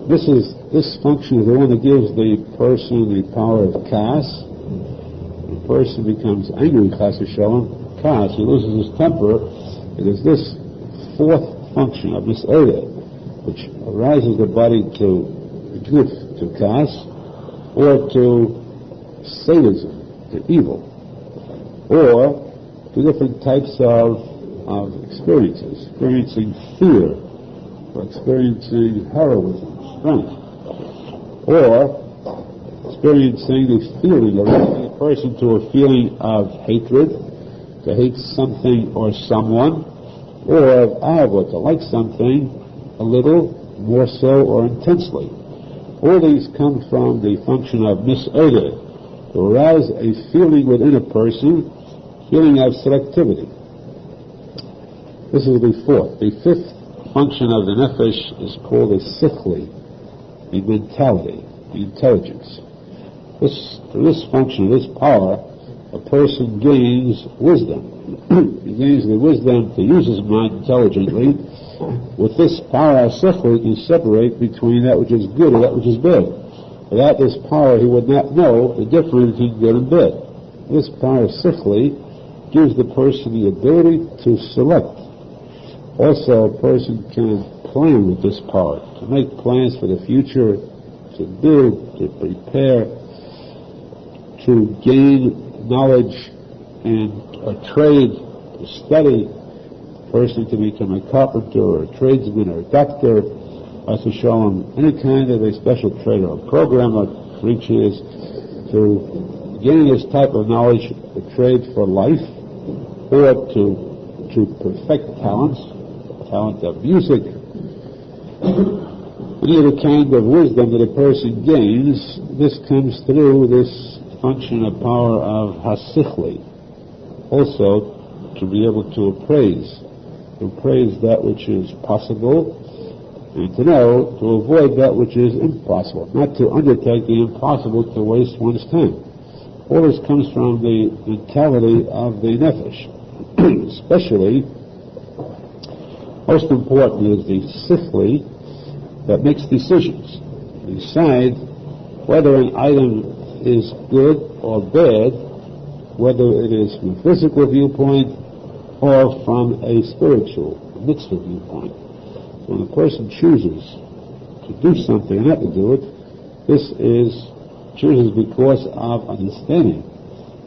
This this function is the one that gives the person the power of kas. The person becomes angry, chas v'shalom, kas, he loses his temper. It is this fourth function of this area which arouses the body to guf, to kas, or to sadism, to evil, or to different types of experiences, experiencing fear, or experiencing heroism, strength, or experiencing the feeling, arousing a person to a feeling of hatred, to hate something or someone, or of ahava, to like something a little more so or intensely. All these come from the function of mis'odah, to arouse a feeling within a person, feeling of selectivity. This is the fourth. The fifth function of the nefesh is called a sikhli, the mentality, the intelligence. Through this function, this power, a person gains wisdom. He gains the wisdom to use his mind intelligently. With this power, sikhli can separate between that which is good and that which is bad. Without this power, he would not know the difference between good and bad. This power, sikhli, gives the person the ability to select. Also, a person can plan with this power, to make plans for the future, to build, to prepare, to gain knowledge and a trade, to study, a person to become a carpenter or a tradesman or a doctor, to show him any kind of a special trade or a programmer, which is to gain this type of knowledge, a trade for life, or to perfect talents, talent of music, any other kind of wisdom that a person gains. This comes through this function of power of hasichli. Also, to be able to appraise that which is possible, and to know, to avoid that which is impossible, not to undertake the impossible, to waste one's time. All this comes from the mentality of the nefesh. Especially, most important is the sikhli that makes decisions. Decide whether an item is good or bad, whether it is from a physical viewpoint or from a spiritual, mitzvah viewpoint. So when a person chooses to do something and not to do it, chooses because of understanding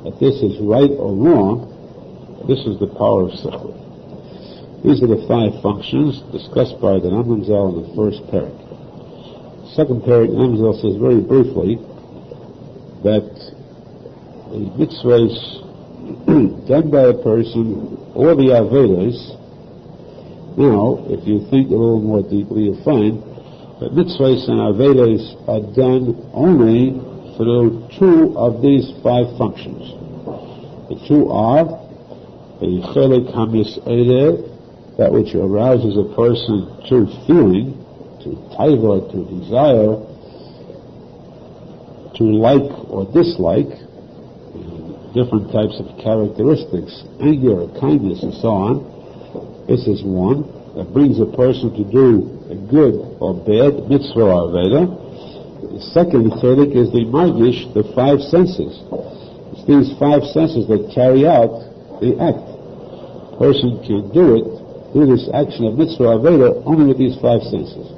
that this is right or wrong. This is the power of sikhli. These are the five functions discussed by the Rosenfeld in the first parak. Second parak, Rosenfeld says very briefly that the mitzvahs done by a person, or the avedas. Now, if you think a little more deeply, you'll find that mitzvahs and avedas are done only through two of these five functions. The two are the chelik hamis'edeh, that which arouses a person to feeling, to taiva, to desire, to like or dislike, different types of characteristics, anger, kindness, and so on. This is one that brings a person to do a good or bad, mitzvah or aveda. The second chelik is the margish, the five senses. It's these five senses that carry out the act. A person can do this action of mitzvah aveda only with these five senses.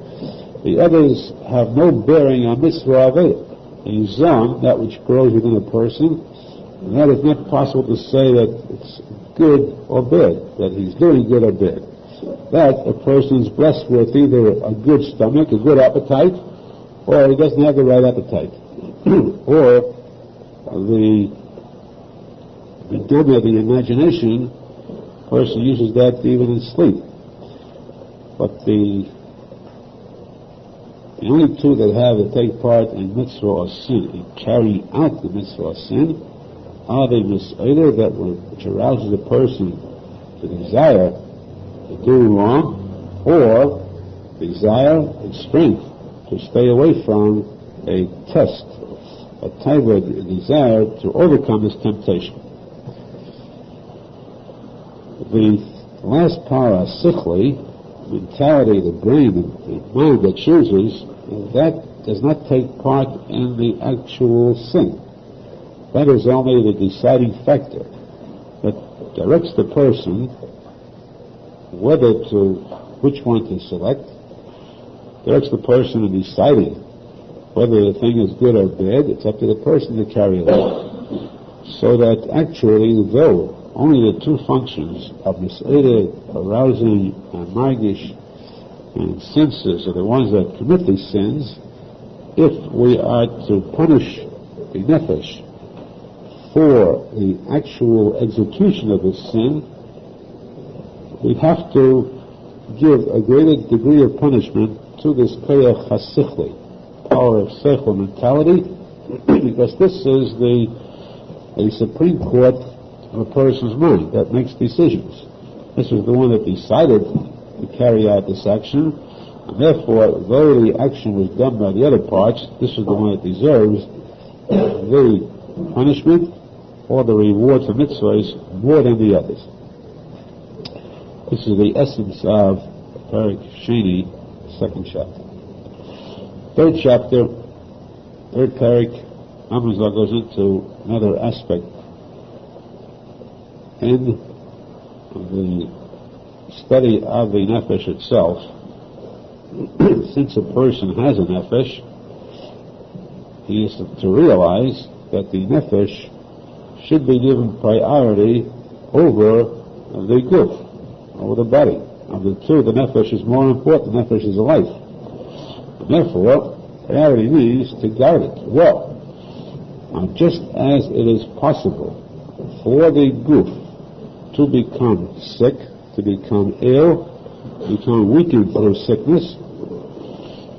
The others have no bearing on mitzvah aveda. The zon, that which grows within a person, and that is not possible to say that it's good or bad, that he's doing good or bad. That a person is blessed with either a good stomach, a good appetite, or he doesn't have the right appetite. Or the the imagination, a person uses that even in sleep. But the only two that have to take part in mitzvah or sin, in carrying out the mitzvah or sin, are the mis'eder, that which arouses a person to desire to do wrong, or desire and strength to stay away from a test, a type of desire to overcome this temptation. The last power, sikhli, mentality, the brain, the mind that chooses, that does not take part in the actual sin. That is only the deciding factor that directs the person which one to select, directs the person in deciding whether the thing is good or bad. It's up to the person to carry it out. So that actually, though only the two functions of mis'eded, arousing, and margish, and senses are the ones that commit these sins, if we are to punish the nefesh for the actual execution of the sin, we have to give a greater degree of punishment to this koyach hasichli, power of seichel mentality, because this is the Supreme Court of a person's mind that makes decisions. This is the one that decided to carry out this action, and therefore, though the action was done by the other parts, this is the one that deserves the punishment or the reward for mitzvahs more than the others. This is the essence of Parak Sheni, second chapter. Third chapter, third parak, Arizal goes into another aspect in the study of the nefesh itself. Since a person has a nefesh, he is to realize that the nefesh should be given priority over the guf, over the body. Of the two, the nefesh is more important. The nefesh is a life. And therefore, priority means to guard it well. Now, just as it is possible for the guf to become sick, to become ill, become weakened through sickness,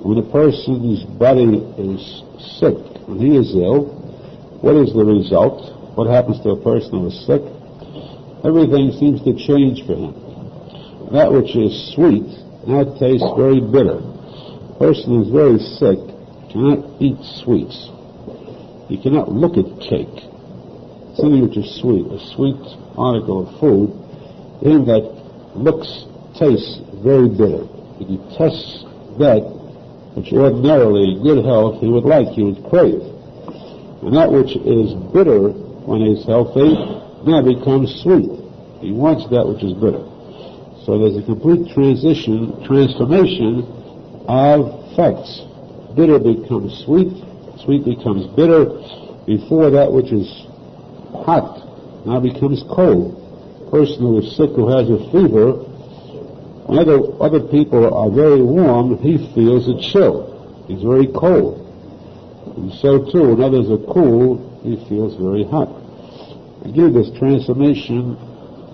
when a person's body is sick, when he is ill, what is the result? What happens to a person who is sick? Everything seems to change for him. That which is sweet now tastes very bitter. A person who is very sick cannot eat sweets. He cannot look at cake, something which is sweet, a sweet article of food, him that looks, tastes very bitter. He detests that which ordinarily in good health he would like, he would crave. And that which is bitter when he's healthy now becomes sweet. He wants that which is bitter. So there's a complete transformation of facts. Bitter becomes sweet, sweet becomes bitter. Before, that which is hot now becomes cold. A person who is sick, who has a fever, when other people are very warm, he feels a chill. He's very cold. And so too, when others are cool, he feels very hot. Again, this transformation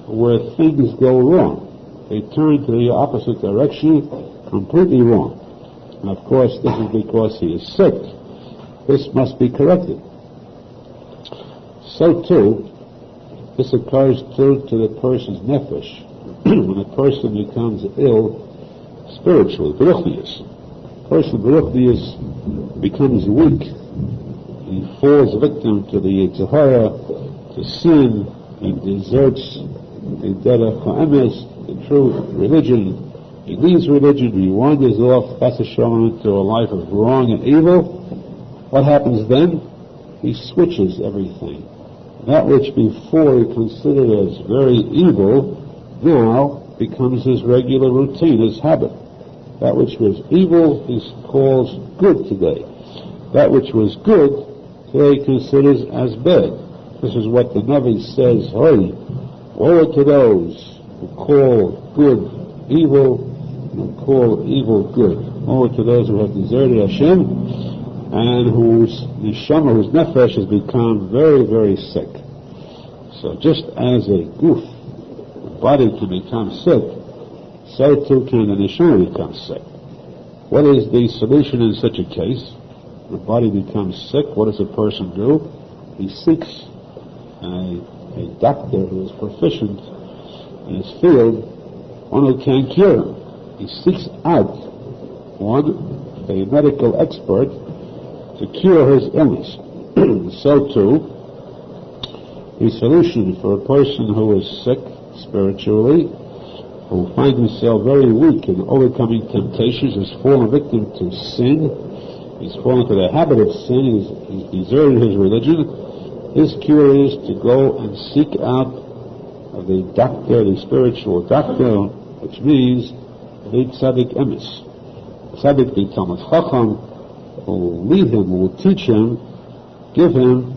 where things go wrong. They turn to the opposite direction, completely wrong. And of course, this is because he is sick. This must be corrected. So too, this occurs too to the person's nefesh. When a person becomes ill spiritually, beruchnius. A person beruchnius becomes weak. He falls victim to the Zohar, to sin. He deserts the derech ha'emes, the true religion. He leaves religion, he wanders off, chas v'shalom, into a life of wrong and evil. What happens then? He switches everything. That which before he considered as very evil now becomes his regular routine, his habit. That which was evil he calls good today. That which was good today he considers as bad. This is what the Navi says, "Hey, woe to those who call good evil and call evil good. Woe to those who have deserted Hashem and whose neshama, whose nefesh has become very, very sick." So just as a guf, the body can become sick, so too can the neshama become sick. What is the solution in such a case? The body becomes sick, what does a person do? He seeks a doctor who is proficient in his field, one who can cure him. He seeks out a medical expert, to cure his illness. So too, the solution for a person who is sick spiritually, who finds himself very weak in overcoming temptations, has fallen victim to sin, he's fallen into the habit of sin, he's deserted his religion, his cure is to go and seek out the doctor, the spiritual doctor, which means the tzadik emes. Tzadik, the Talmud Chacham, who will lead him, who will teach him, give him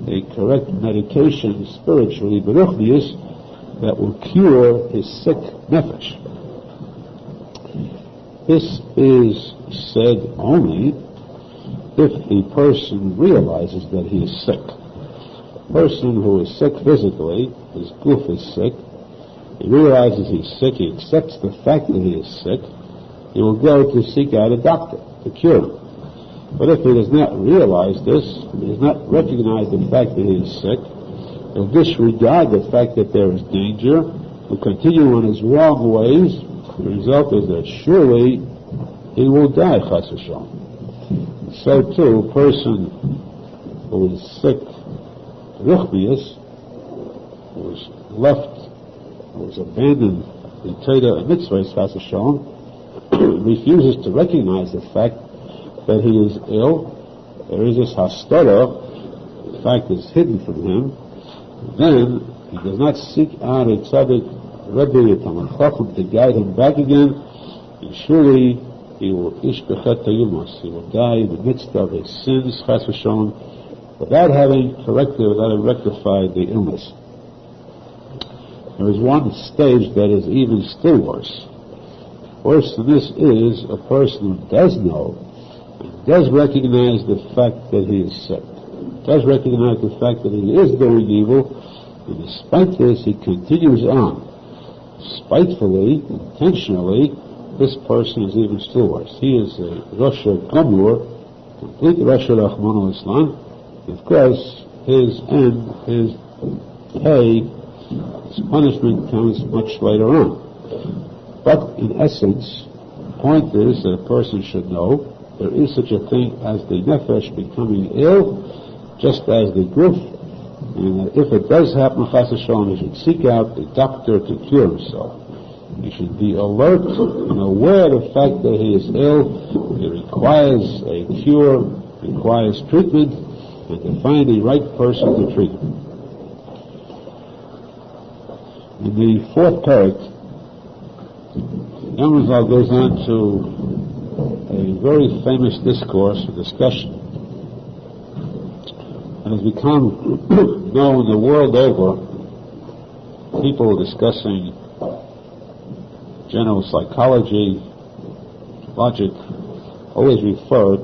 a correct medication spiritually, beruchnius, that will cure his sick nefesh. This is said only if the person realizes that he is sick. A person who is sick physically, his goof is sick, he realizes he's sick, he accepts the fact that he is sick, he will go to seek out a doctor to cure him. But if he does not realize this, he does not recognize the fact that he is sick, he'll disregard the fact that there is danger, will continue on his wrong ways. The result is that surely he will die, chas v'shalom. So too, a person who is sick, ruchnius, who is left, who is abandoned in Torah and mitzvahs, chas v'shalom, refuses to recognize the fact that he is ill, there is this hastara, the fact is hidden from him, then he does not seek out a tzadik, Rebbe, a Talmud Chacham, to guide him back again, and surely he will ishbechet tayumas, he will die in the midst of his sins, chas v'shalom, without having corrected, without having rectified the illness. There is one stage that is even still worse. Worse than this is a person who does know, does recognize the fact that he is sick, does recognize the fact that he is doing evil, and despite this he continues on. Spitefully, intentionally, this person is even still worse. He is a Rasha Gamur, complete Rasha Rahman al-Islam. Of course, his end, his pay, his punishment comes much later on. But in essence, the point is that a person should know there is such a thing as the nefesh becoming ill, just as the goof, and that if it does happen, chas v'shalom, he should seek out a doctor to cure himself. He should be alert and aware of the fact that he is ill, he requires a cure, requires treatment, and to find the right person to treat him. In the fourth parak, Arizal goes on to a very famous discourse, a discussion, and has become known the world over. People discussing general psychology, logic, always refer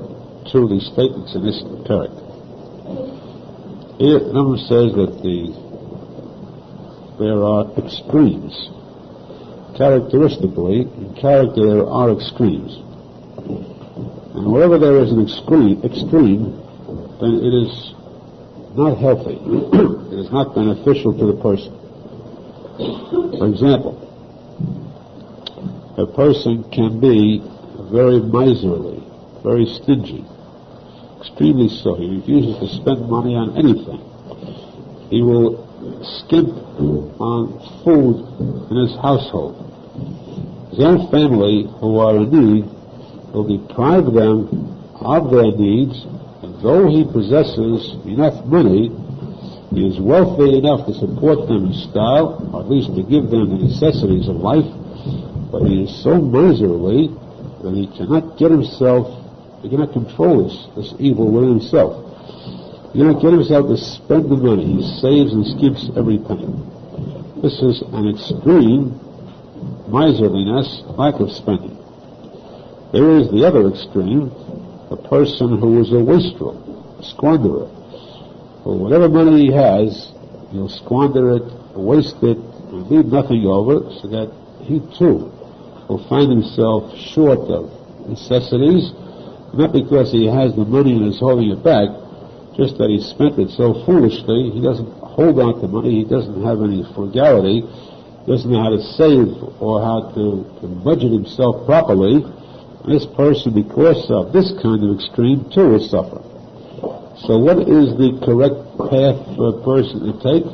to the statements in this parak. Here, the number says that there are extremes. Characteristically, in character there are extremes. And wherever there is an extreme, then it is not healthy. It is not beneficial to the person. For example, a person can be very miserly, very stingy, extremely so. He refuses to spend money on anything. He will skimp on food in his household. His own family, who are in need, will deprive them of their needs, and though he possesses enough money, he is wealthy enough to support them in style, or at least to give them the necessities of life, but he is so miserly that he cannot get himself, he cannot control this evil within himself. He cannot get himself to spend the money. He saves and skips every penny. This is an extreme miserliness, lack of spending. There is the other extreme, a person who is a wastrel, a squanderer. For whatever money he has, he'll squander it, waste it, and leave nothing over, so that he too will find himself short of necessities, not because he has the money and is holding it back, just that he spent it so foolishly. He doesn't hold on to money, he doesn't have any frugality, he doesn't know how to save or how to budget himself properly. And this person, because of this kind of extreme, too will suffer. So what is the correct path for a person to take?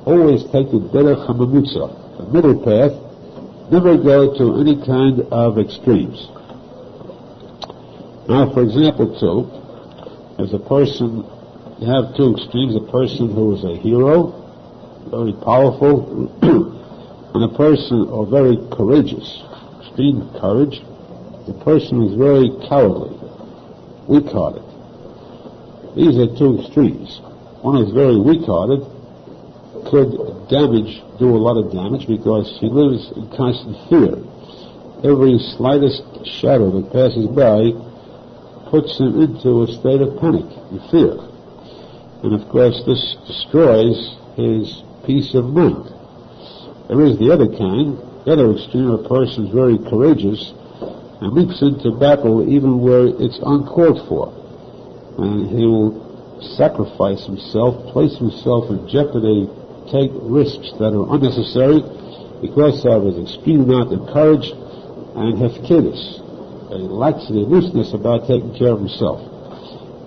Always take the derech hamamutza, the middle path. Never go to any kind of extremes. Now, for example, too, as a person, you have two extremes, a person who is a hero, very powerful, and a person, or very courageous, extreme courage. The person is very cowardly, weak-hearted. These are two extremes. One is very weak-hearted, could do a lot of damage because he lives in constant fear. Every slightest shadow that passes by puts him into a state of panic and fear. And of course this destroys his peace of mind. There is the other kind, the other extreme, a person is very courageous and leaps into battle even where it's uncalled for. And he will sacrifice himself, place himself in jeopardy, take risks that are unnecessary because of his extreme amount of courage and hefkedus, a laxity, looseness about taking care of himself.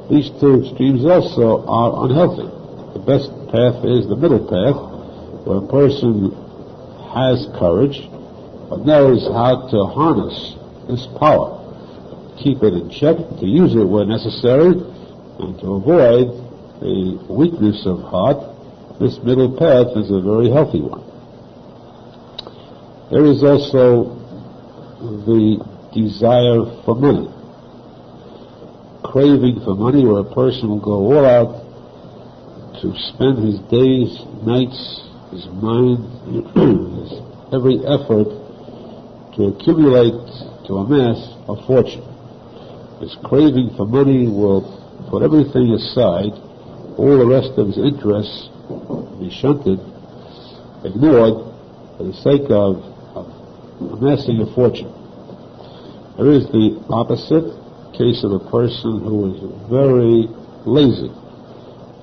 These two extremes also are unhealthy. The best path is the middle path, where a person has courage, but knows how to harness this power, keep it in check, to use it where necessary, and to avoid the weakness of heart. This middle path is a very healthy one. There is also the desire for money, craving for money, where a person will go all out to spend his days, nights, his mind, his every effort to accumulate, to amass a fortune. This craving for money will put everything aside, all the rest of his interests be shunted, ignored, for the sake of amassing a fortune. There is the opposite case of a person who is very lazy.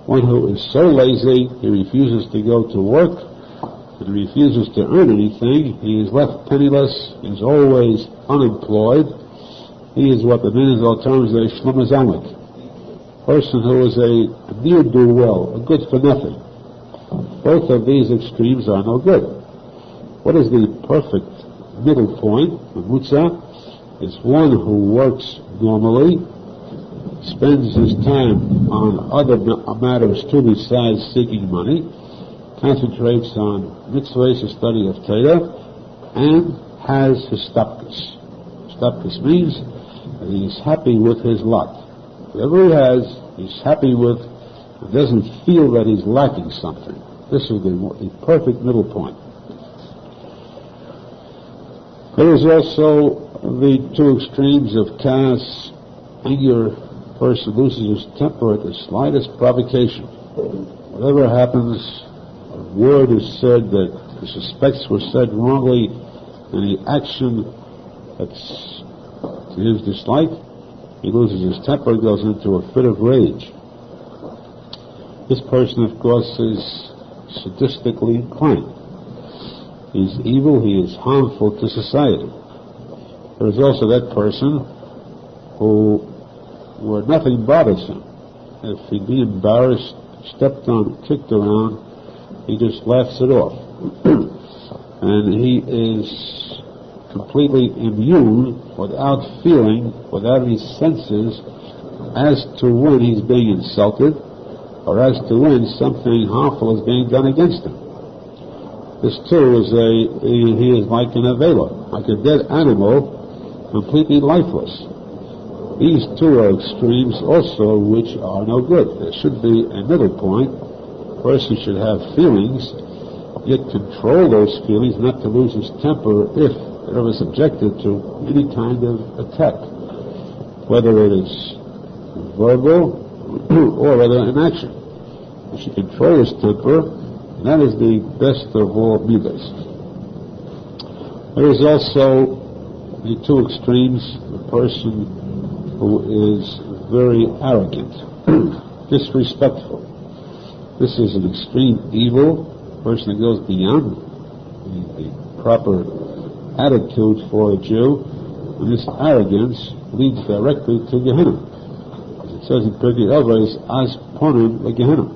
One who is so lazy, he refuses to go to work, and refuses to earn anything. He is left penniless, he is always unemployed. He is what the Menachem terms a shlomazamek. Person who is a near-do-well, a good-for-nothing. Both of these extremes are no good. What is the perfect middle point? Mamutza is one who works normally, spends his time on other matters too besides seeking money, concentrates on mitzvahs, the study of Torah, and has his stapkus. Stapkus means that he is happy with his lot. Whatever he has, he's happy with, and doesn't feel that he's lacking something. This is the perfect middle point. There is also the two extremes of chaos, anger. Person loses his temper at the slightest provocation. Whatever happens, a word is said that the suspects were said wrongly, and the action that's to his dislike, he loses his temper, goes into a fit of rage. This person, of course, is sadistically inclined. He's evil, he is harmful to society. There is also that person who, where nothing bothers him. If he'd be embarrassed, stepped on, kicked around, he just laughs it off. And he is completely immune, without feeling, without any senses, as to when he's being insulted, or as to when something harmful is being done against him. This too is he is like an avela, like a dead animal, completely lifeless. These two are extremes also which are no good. There should be a middle point. A person should have feelings, yet control those feelings, not to lose his temper if ever subjected to any kind of attack, whether it is verbal or whether in action. He should control his temper, and that is the best of all midas. There is also the two extremes, the person who is very arrogant, disrespectful. This is an extreme evil, a person that goes beyond the proper attitude for a Jew, and this arrogance leads directly to Gehenna. As it says in Pirkei Avos, as ponim Gehenna.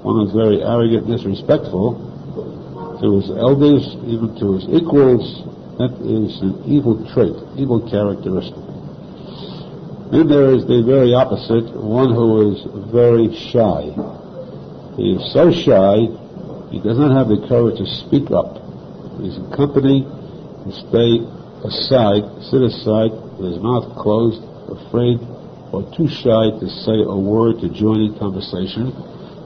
One is very arrogant and disrespectful to his elders, even to his equals. That is an evil trait, evil characteristic. Then there is the very opposite, one who is very shy. He is so shy, he does not have the courage to speak up. He's in company, he stay aside, sit aside, with his mouth closed, afraid, or too shy to say a word to join in conversation.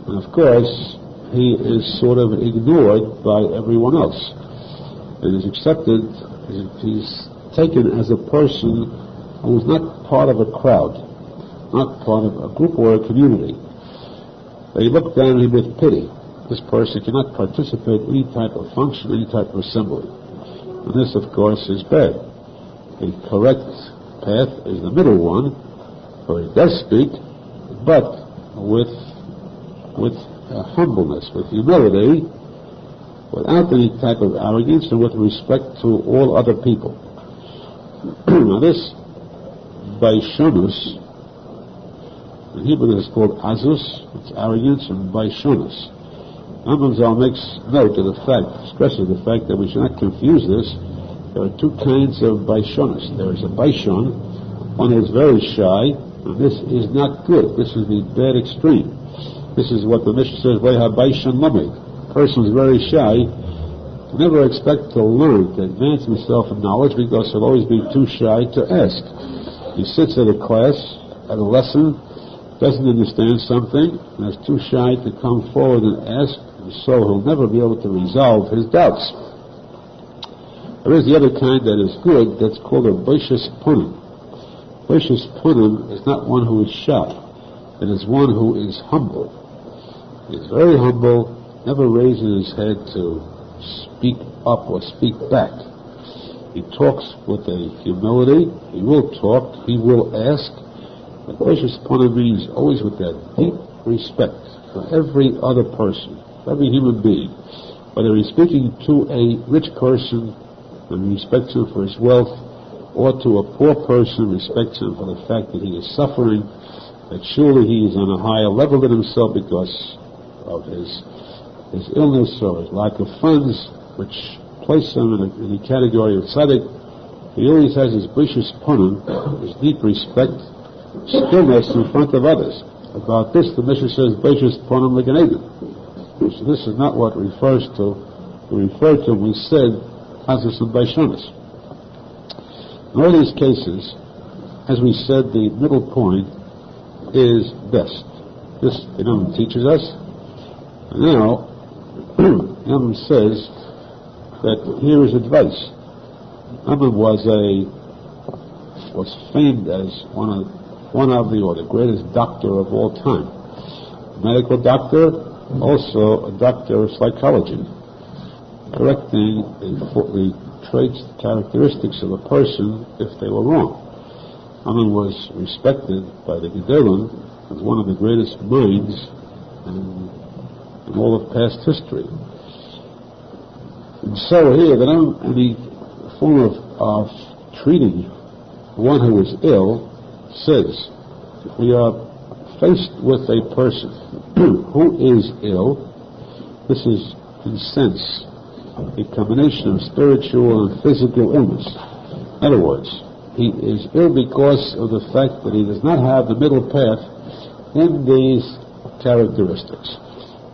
And of course, he is sort of ignored by everyone else. It is accepted, he's taken as a person who is not part of a crowd, not part of a group or a community. They look down on him with pity. This person cannot participate in any type of function, any type of assembly. And this, of course, is bad. The correct path is the middle one, where he does speak, but with humbleness, with humility, without any type of arrogance, and with respect to all other people. Now this baishonus, in Hebrew it is called azus, it's arrogance, and baishonus. Arizal makes note of the fact, stresses the fact that we should not confuse this. There are two kinds of baishonus. There is a baishon, one who is very shy, and this is not good. This is the bad extreme. This is what the Mishnah says, Vayha baishon lamid. A person is very shy, never expect to learn, to advance himself in knowledge, because he'll always be too shy to ask. He sits at a class, at a lesson, doesn't understand something, and is too shy to come forward and ask, and so he'll never be able to resolve his doubts. There is the other kind that is good, that's called a baishas punim. Baishas punim is not one who is shy, it is one who is humble. He is very humble, never raises his head to speak up or speak back. He talks with a humility, he will talk, he will ask. The gracious punim means always with that deep respect for every other person, every human being. Whether he's speaking to a rich person and respects him for his wealth, or to a poor person, respects him for the fact that he is suffering, that surely he is on a higher level than himself because of his illness or his lack of funds, which place him in the category of tzadik. He always has his vicious punim, his deep respect, stillness in front of others. About this, the Mishnah says, vicious punim leganegin. So this is not what refers to. We refer to, we said, azus and baishonis. In all these cases, as we said, the middle point is best. This, the Rebbe teaches us. And now, the Rebbe says that here is advice. Rebbe was famed as one of the greatest doctor of all time. Medical doctor, also a doctor of psychology, correcting the traits, characteristics of a person if they were wrong. Rebbe was respected by the Gedolim as one of the greatest minds in all of past history. And so here, that in the form of treating one who is ill, says, we are faced with a person who is ill. This is, in a sense, a combination of spiritual and physical illness. In other words, he is ill because of the fact that he does not have the middle path in these characteristics.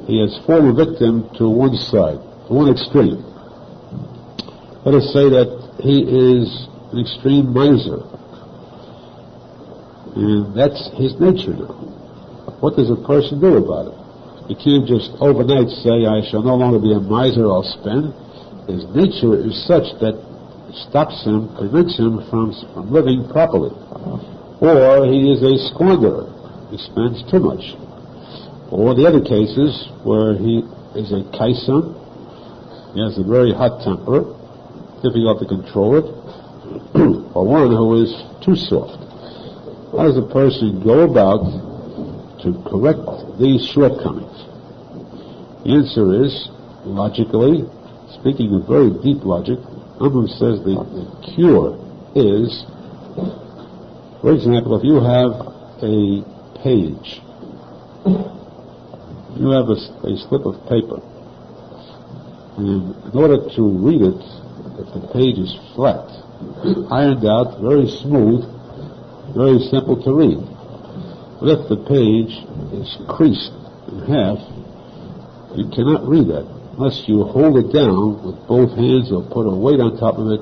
He has fallen victim to one side, to one extreme. Let us say that he is an extreme miser. And that's his nature now. What does a person do about it? He can't just overnight say, I shall no longer be a miser, I'll spend. His nature is such that it stops him, prevents him from living properly. Or he is a squanderer. He spends too much. Or the other cases where he is a kaisan, he has a very hot temper, difficult to control it, or one who is too soft. How does a person go about to correct these shortcomings? The answer is, logically, speaking of very deep logic, Rebbe says the cure is, for example, if you have a page, you have a slip of paper, and in order to read it, if the page is flat, ironed out, very smooth, very simple to read. But if the page is creased in half, you cannot read that unless you hold it down with both hands or put a weight on top of it.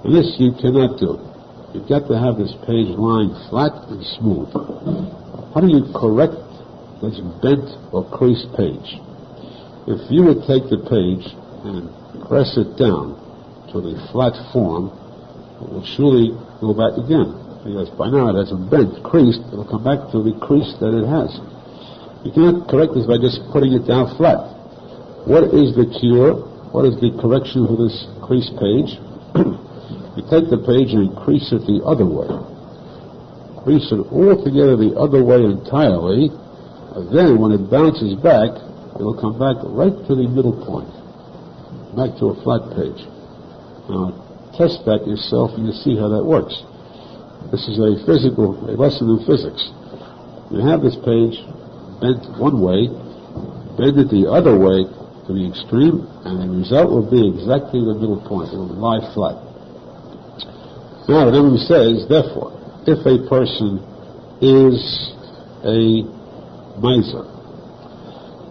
And this you cannot do. You've got to have this page lying flat and smooth. How do you correct this bent or creased page? If you would take the page and press it down to the flat form, it will surely go back again. Because by now it hasn't bent, creased, it will come back to the crease that it has. You cannot correct this by just putting it down flat. What is the cure? What is the correction for this creased page? You take the page and crease it the other way. Crease it all together the other way entirely. And then when it bounces back, it will come back right to the middle point. Back to a flat page. Now test that yourself and you see how that works. This is a lesson in physics. You have this page bent one way, bend it the other way to the extreme, and the result will be exactly the middle point. It will lie flat. Now, the Rebbe says, therefore, if a person is a miser,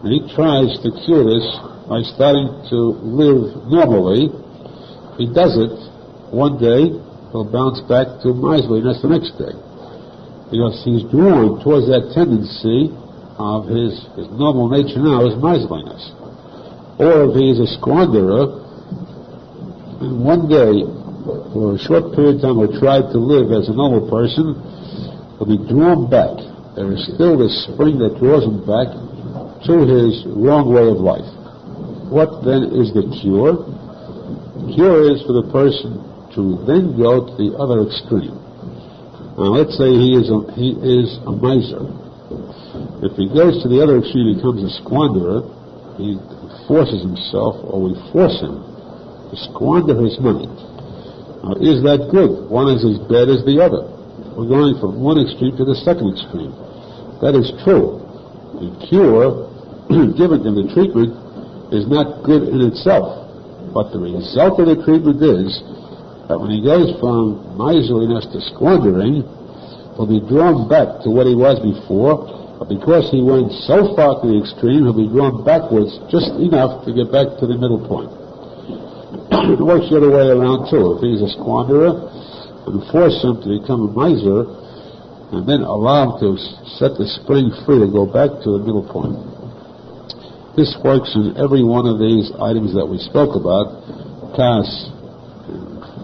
and he tries to cure this by starting to live normally, he does it one day, he'll bounce back to miserliness the next day. Because he's drawn towards that tendency of his normal nature now is miserliness. Or if he is a squanderer, and one day, for a short period of time, will try to live as a normal person, will be drawn back. There is still this spring that draws him back to his wrong way of life. What then is the cure? The cure is for the person to then go to the other extreme. Now let's say he is a miser. If he goes to the other extreme, he becomes a squanderer, he forces himself, or we force him to squander his money. Now, is that good? One is as bad as the other. We're going from one extreme to the second extreme. That is true. The cure given him, the treatment, is not good in itself. But the result of the treatment is that when he goes from miserliness to squandering, he'll be drawn back to what he was before, but because he went so far to the extreme, he'll be drawn backwards just enough to get back to the middle point. It works the other way around too. If he's a squanderer, and force him to become a miser, and then allow him to set the spring free to go back to the middle point. This works in every one of these items that we spoke about: kas,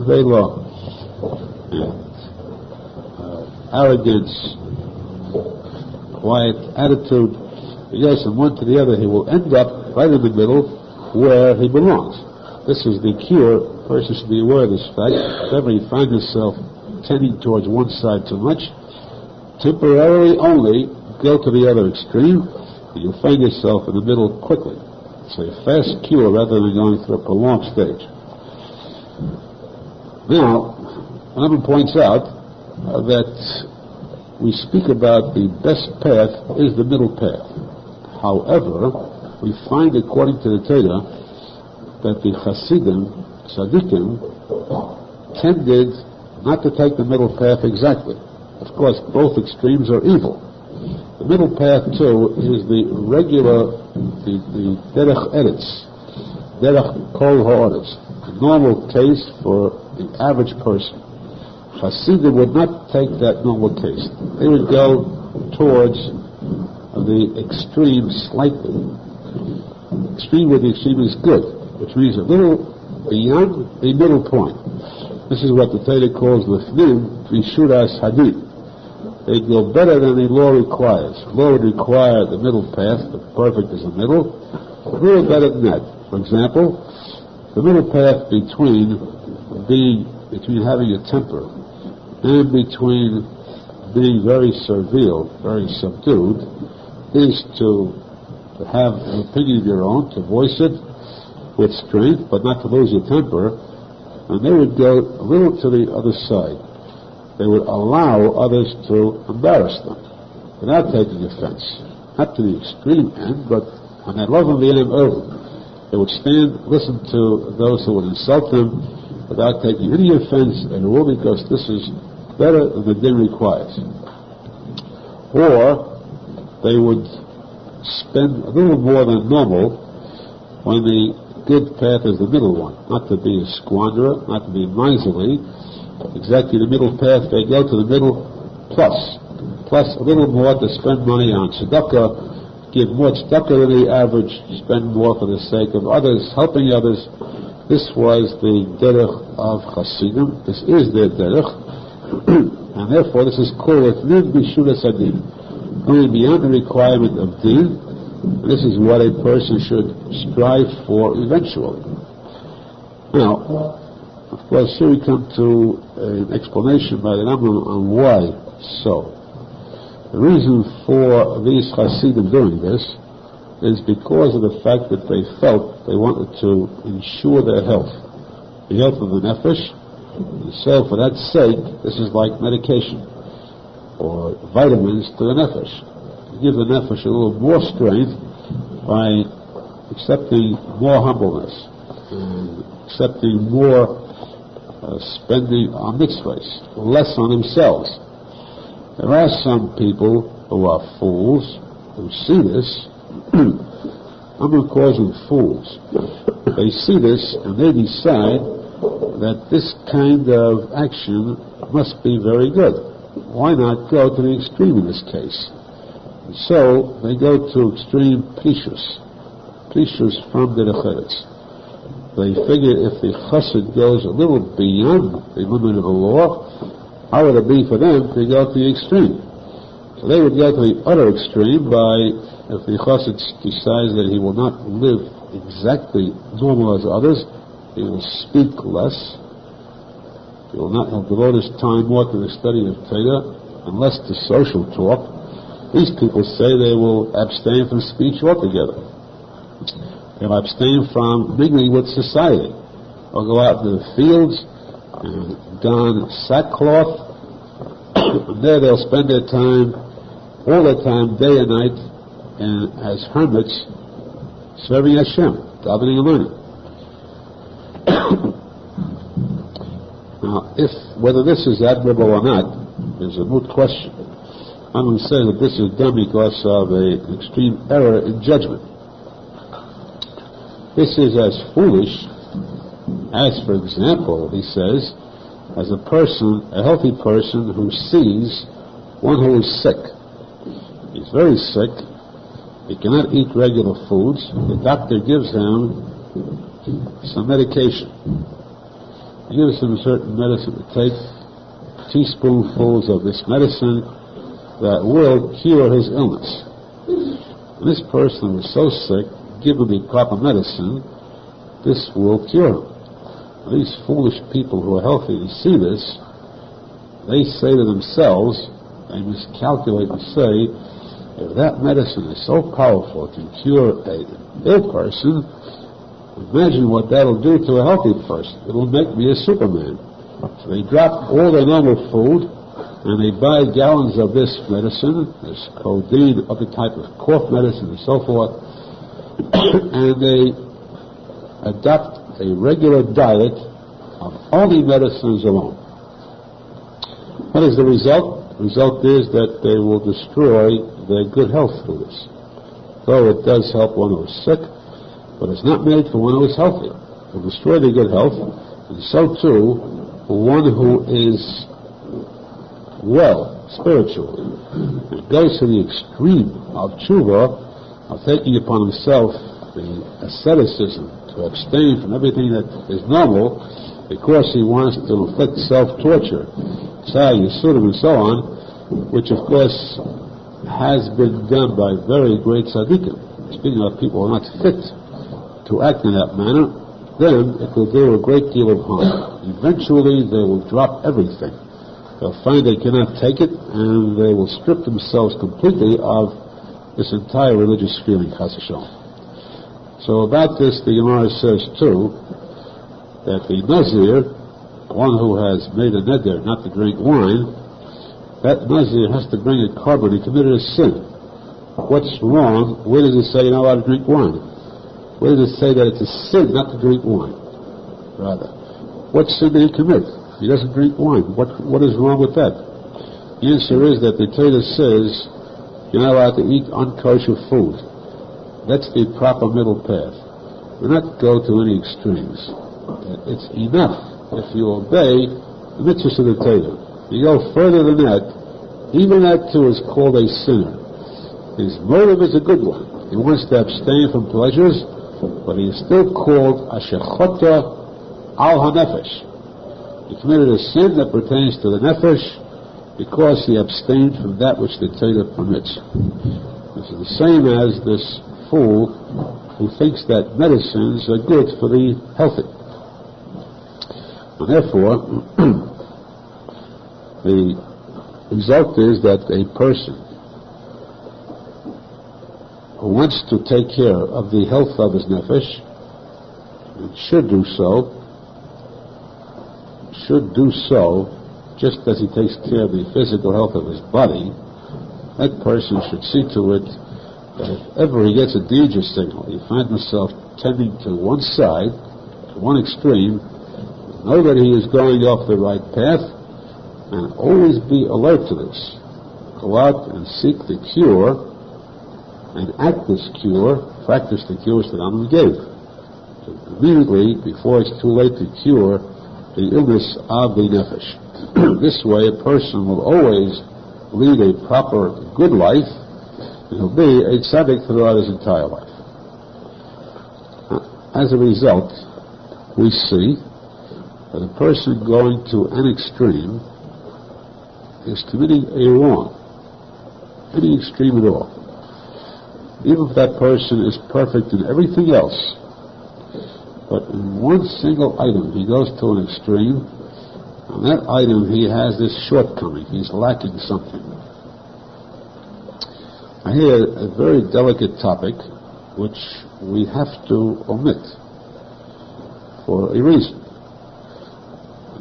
vela, arrogance, quiet attitude. He goes from one to the other, he will end up right in the middle where he belongs. This is the cure. A person should be aware of this fact. If ever you find yourself tending towards one side too much, temporarily only go to the other extreme, and you'll find yourself in the middle quickly. It's a fast cure rather than going through a prolonged stage. Now, Rebbe points out that we speak about the best path is the middle path. However, we find, according to the Torah, that the Chassidim, tzadikim, tended not to take the middle path exactly. Of course, both extremes are evil. The middle path, too, is the regular, the derech eretz, derech kol ha'aretz, the normal taste for the average person. Chassidim would not take that normal taste. They would go towards the extreme slightly. Extreme where the extreme is good, which means a little beyond the middle point. This is what the Torah calls lefnim vishuras hadid. They go better than the law requires. The law would require the middle path, the perfect is the middle, a little better than that. For example, the middle path between having a temper and between being very servile, very subdued, is to have an opinion of your own, to voice it with strength, but not to lose your temper. And they would go a little to the other side. They would allow others to embarrass them without taking offense. Not to the extreme end, but on that level of the end over. They would stand, listen to those who would insult them without taking any offense at all, because this is better than the din requires. Or they would spend a little more than normal when the good path is the middle one, not to be a squanderer, not to be miserly. Exactly the middle path, they go to the middle plus a little more to spend money on tzedakah, give more tzedakah than the average, spend more for the sake of others, helping others. This was the derech of Hasidim. This is their derech, and therefore this is called Nin Bishudas Adin, going beyond the requirement of din. This is what a person should strive for eventually. Now, of course, here we come to an explanation by the Rambam on why so. The reason for these Hasidim doing this is because of the fact that they felt they wanted to ensure their health, the health of the nefesh, and so for that sake, this is like medication or vitamins to the nefesh. To give the nefesh a little more strength by accepting more humbleness and accepting more spending on mitzvahs, less on themselves. There are some people who are fools who see this. I'm going to call them fools. They see this and they decide that this kind of action must be very good. Why not go to the extreme in this case? And so they go to extreme plishus from the Eretz. They figure if the chassid goes a little beyond the limit of the law, how would it be for them to go to the extreme? So they would go to the other extreme by, if the chassid decides that he will not live exactly normal as others, he will speak less, he'll devote his time more to the study of Torah and less to social talk. These people say they will abstain from speech altogether. They'll abstain from mingling with society, or go out into the fields and don sackcloth. And there they'll spend their time, all their time, day and night, and as hermits, serving Hashem, davening and learning. Now, whether this is admirable or not is a moot question. I'm going to say that this is done because of an extreme error in judgment. This is as foolish as, for example, he says, as a healthy person who sees one who is sick. He's very sick. He cannot eat regular foods. The doctor gives him some medication. He gives him a certain medicine to take, teaspoonfuls of this medicine that will cure his illness. And this person is so sick, given the proper medicine, this will cure him. These foolish people who are healthy to see this, they say to themselves, they miscalculate and say, if that medicine is so powerful to cure an ill person, imagine what that'll do to a healthy person. It'll make me a Superman. So they drop all their normal food and they buy gallons of this medicine, this codeine, other type of cough medicine and so forth, and they adopt a regular diet of only medicines alone. What is the result? The result is that they will destroy their good health through this. Though it does help one who is sick, but it's not made for one who is healthy. It will destroy their good health, and so too, for one who is well spiritually. It goes to the extreme of tshuva, of taking upon himself the asceticism to abstain from everything that is normal because he wants to inflict self-torture, yisurim and so on, which of course has been done by very great tzaddikim. Speaking of people who are not fit to act in that manner, then it will do a great deal of harm. Eventually they will drop everything. They'll find they cannot take it, and they will strip themselves completely of this entire religious feeling, chas v'shalom. So about this, the Gemara says too, that the Nazir, one who has made a neder not to drink wine, that Nazir has to bring a carbon. He committed a sin. What's wrong? Where does it say you're not allowed to drink wine? Where does it say that it's a sin not to drink wine? Rather, what sin did he commit? He doesn't drink wine. What is wrong with that? The answer is that the Torah says you're not allowed to eat unkosher food. That's the proper middle path. Do not go to any extremes. It's enough if you obey the mitzvahs of the Torah. You go further than that, even that too is called a sinner. His motive is a good one. He wants to abstain from pleasures, but he is still called ashechota al hanefesh. He committed a sin that pertains to the nefesh because he abstained from that which the Torah permits. This is the same as this fool who thinks that medicines are good for the healthy. And therefore, the result is that a person who wants to take care of the health of his nefesh should do so just as he takes care of the physical health of his body. That person should see to it that if ever he gets a danger signal, he finds himself tending to one side, to one extreme, know that he is going off the right path, and always be alert to this. Go out and seek the cure, and act this cure, practice the cures that Amen gave. So immediately, before it's too late to cure the illness of the nefesh. This way, a person will always lead a proper, good life, and he'll be a tzadik throughout his entire life. As a result, we see that a person going to an extreme is committing a wrong, any extreme at all. Even if that person is perfect in everything else, but in one single item he goes to an extreme, on that item he has this shortcoming, he's lacking something. I hear a very delicate topic which we have to omit for a reason.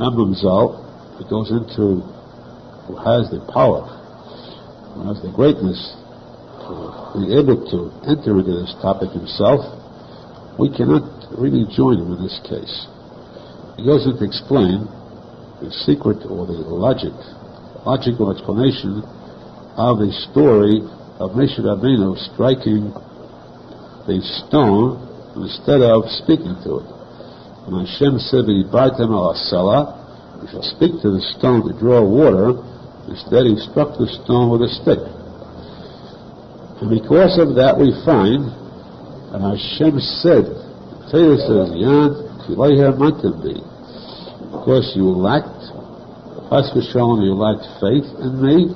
Arizal, who goes into, who has the power, who has the greatness to be able to enter into this topic himself, we cannot really join him in this case. He goes in to explain the secret or the logical explanation of the story of Moshe Rabbeinu striking the stone instead of speaking to it. And Hashem said, "V'yibartem al hasela," you shall speak to the stone to draw water. Instead, he struck the stone with a stick. And because of that, we find, and Hashem said, Torah says, "Yad kilayha matem," because you lacked, Chas v'shalom, you lacked faith in me.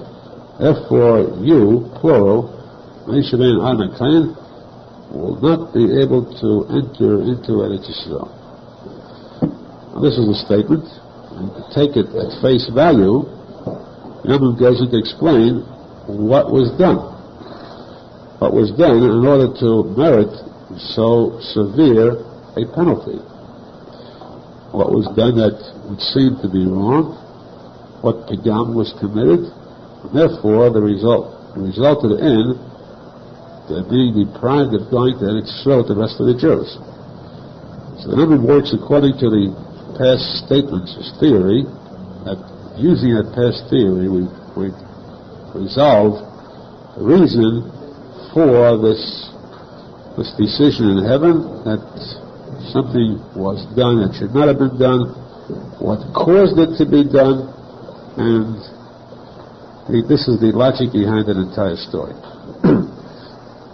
Therefore, you, plural, Moshe ben Anakan, will not be able to enter into Eretz Yisrael. Now, this is a statement, and to take it at face value, Yamim goes in to explain what was done. What was done in order to merit so severe a penalty. What was done that would seem to be wrong, what pagam was committed, and therefore the resulted in their being deprived of going to Eretz Yisrael with the rest of the Jews. So the Rebbe works according to the past statements, his theory, that using that past theory we resolve the reason for this decision in heaven, that something was done that should not have been done, what caused it to be done, and this is the logic behind that entire story.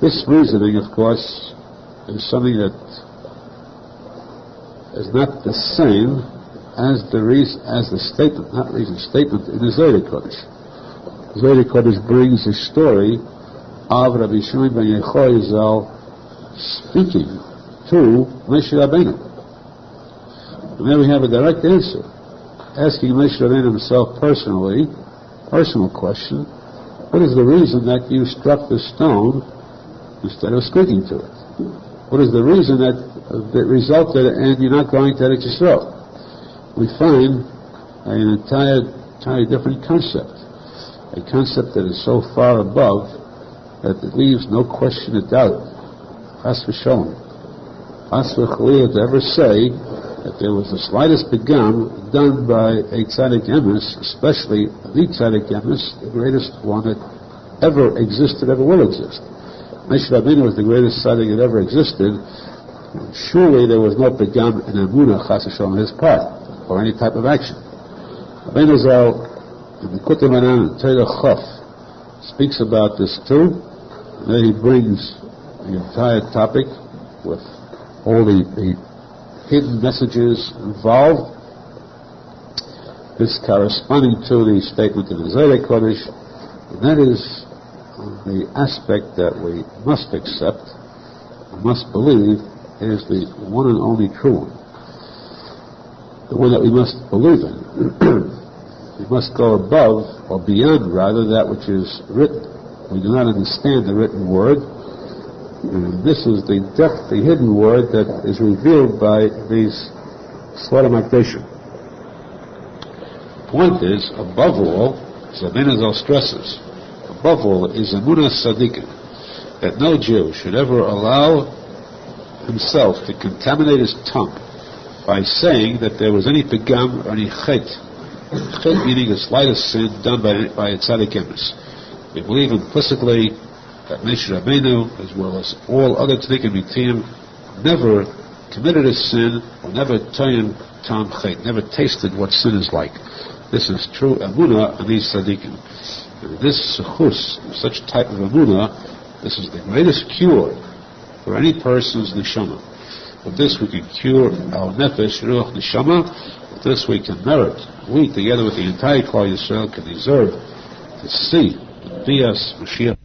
This reasoning, of course, is something that is not the same as the statement in the Zohar Kodesh. The Zohar Kodesh brings a story of Rabbi Shimon ben Arizal speaking to Moshe Rabbeinu. And there we have a direct answer, asking Moshe Rabbeinu himself personal question, what is the reason that you struck the stone instead of speaking to it? What is the reason that resulted in you not going to Eretz Yisrael? We find an entirely different concept, a concept that is so far above that it leaves no question of doubt. Chas v'shalom, chas v'chaliyah, to ever say that there was the slightest pigam done by a tzadik emes, especially the tzadik emes, the greatest one that ever existed, ever will exist. Moshe Rabbeinu was the greatest tzadik that ever existed. Surely there was no pigam in emunah chas v'shalom on his part, or any type of action. Rabbeinu Zal, in the Kutim Anan, Torah Chaf, speaks about this too, and then he brings the entire topic with all the hidden messages involved, this corresponding to the statement in the Zohar Kodesh, and that is the aspect that we must accept, must believe, is the one and only true one, the one that we must believe in. We must go above, or beyond rather, that which is written. We do not understand the written word, and this is the depth, the hidden word that is revealed by these Svarim HaKadoshim. The point is, above all, as Arizal stresses, above all is emunah tzadikim, that no Jew should ever allow himself to contaminate his tongue by saying that there was any pigam or any chet. Chet meaning the slightest sin done by a tzadik emes. We believe implicitly that Moshe Rabbeinu, as well as all other tzadikim mitim, never committed a sin or never toyim tam chet, never tasted what sin is like. This is true emunah on these tzadikim. And this sechus, such type of emunah, this is the greatest cure for any person's neshama. With this we can cure our nefesh, ruach, neshama. With this we can merit. We, together with the entire Klal Yisrael, can deserve to see the Bias Mashiach.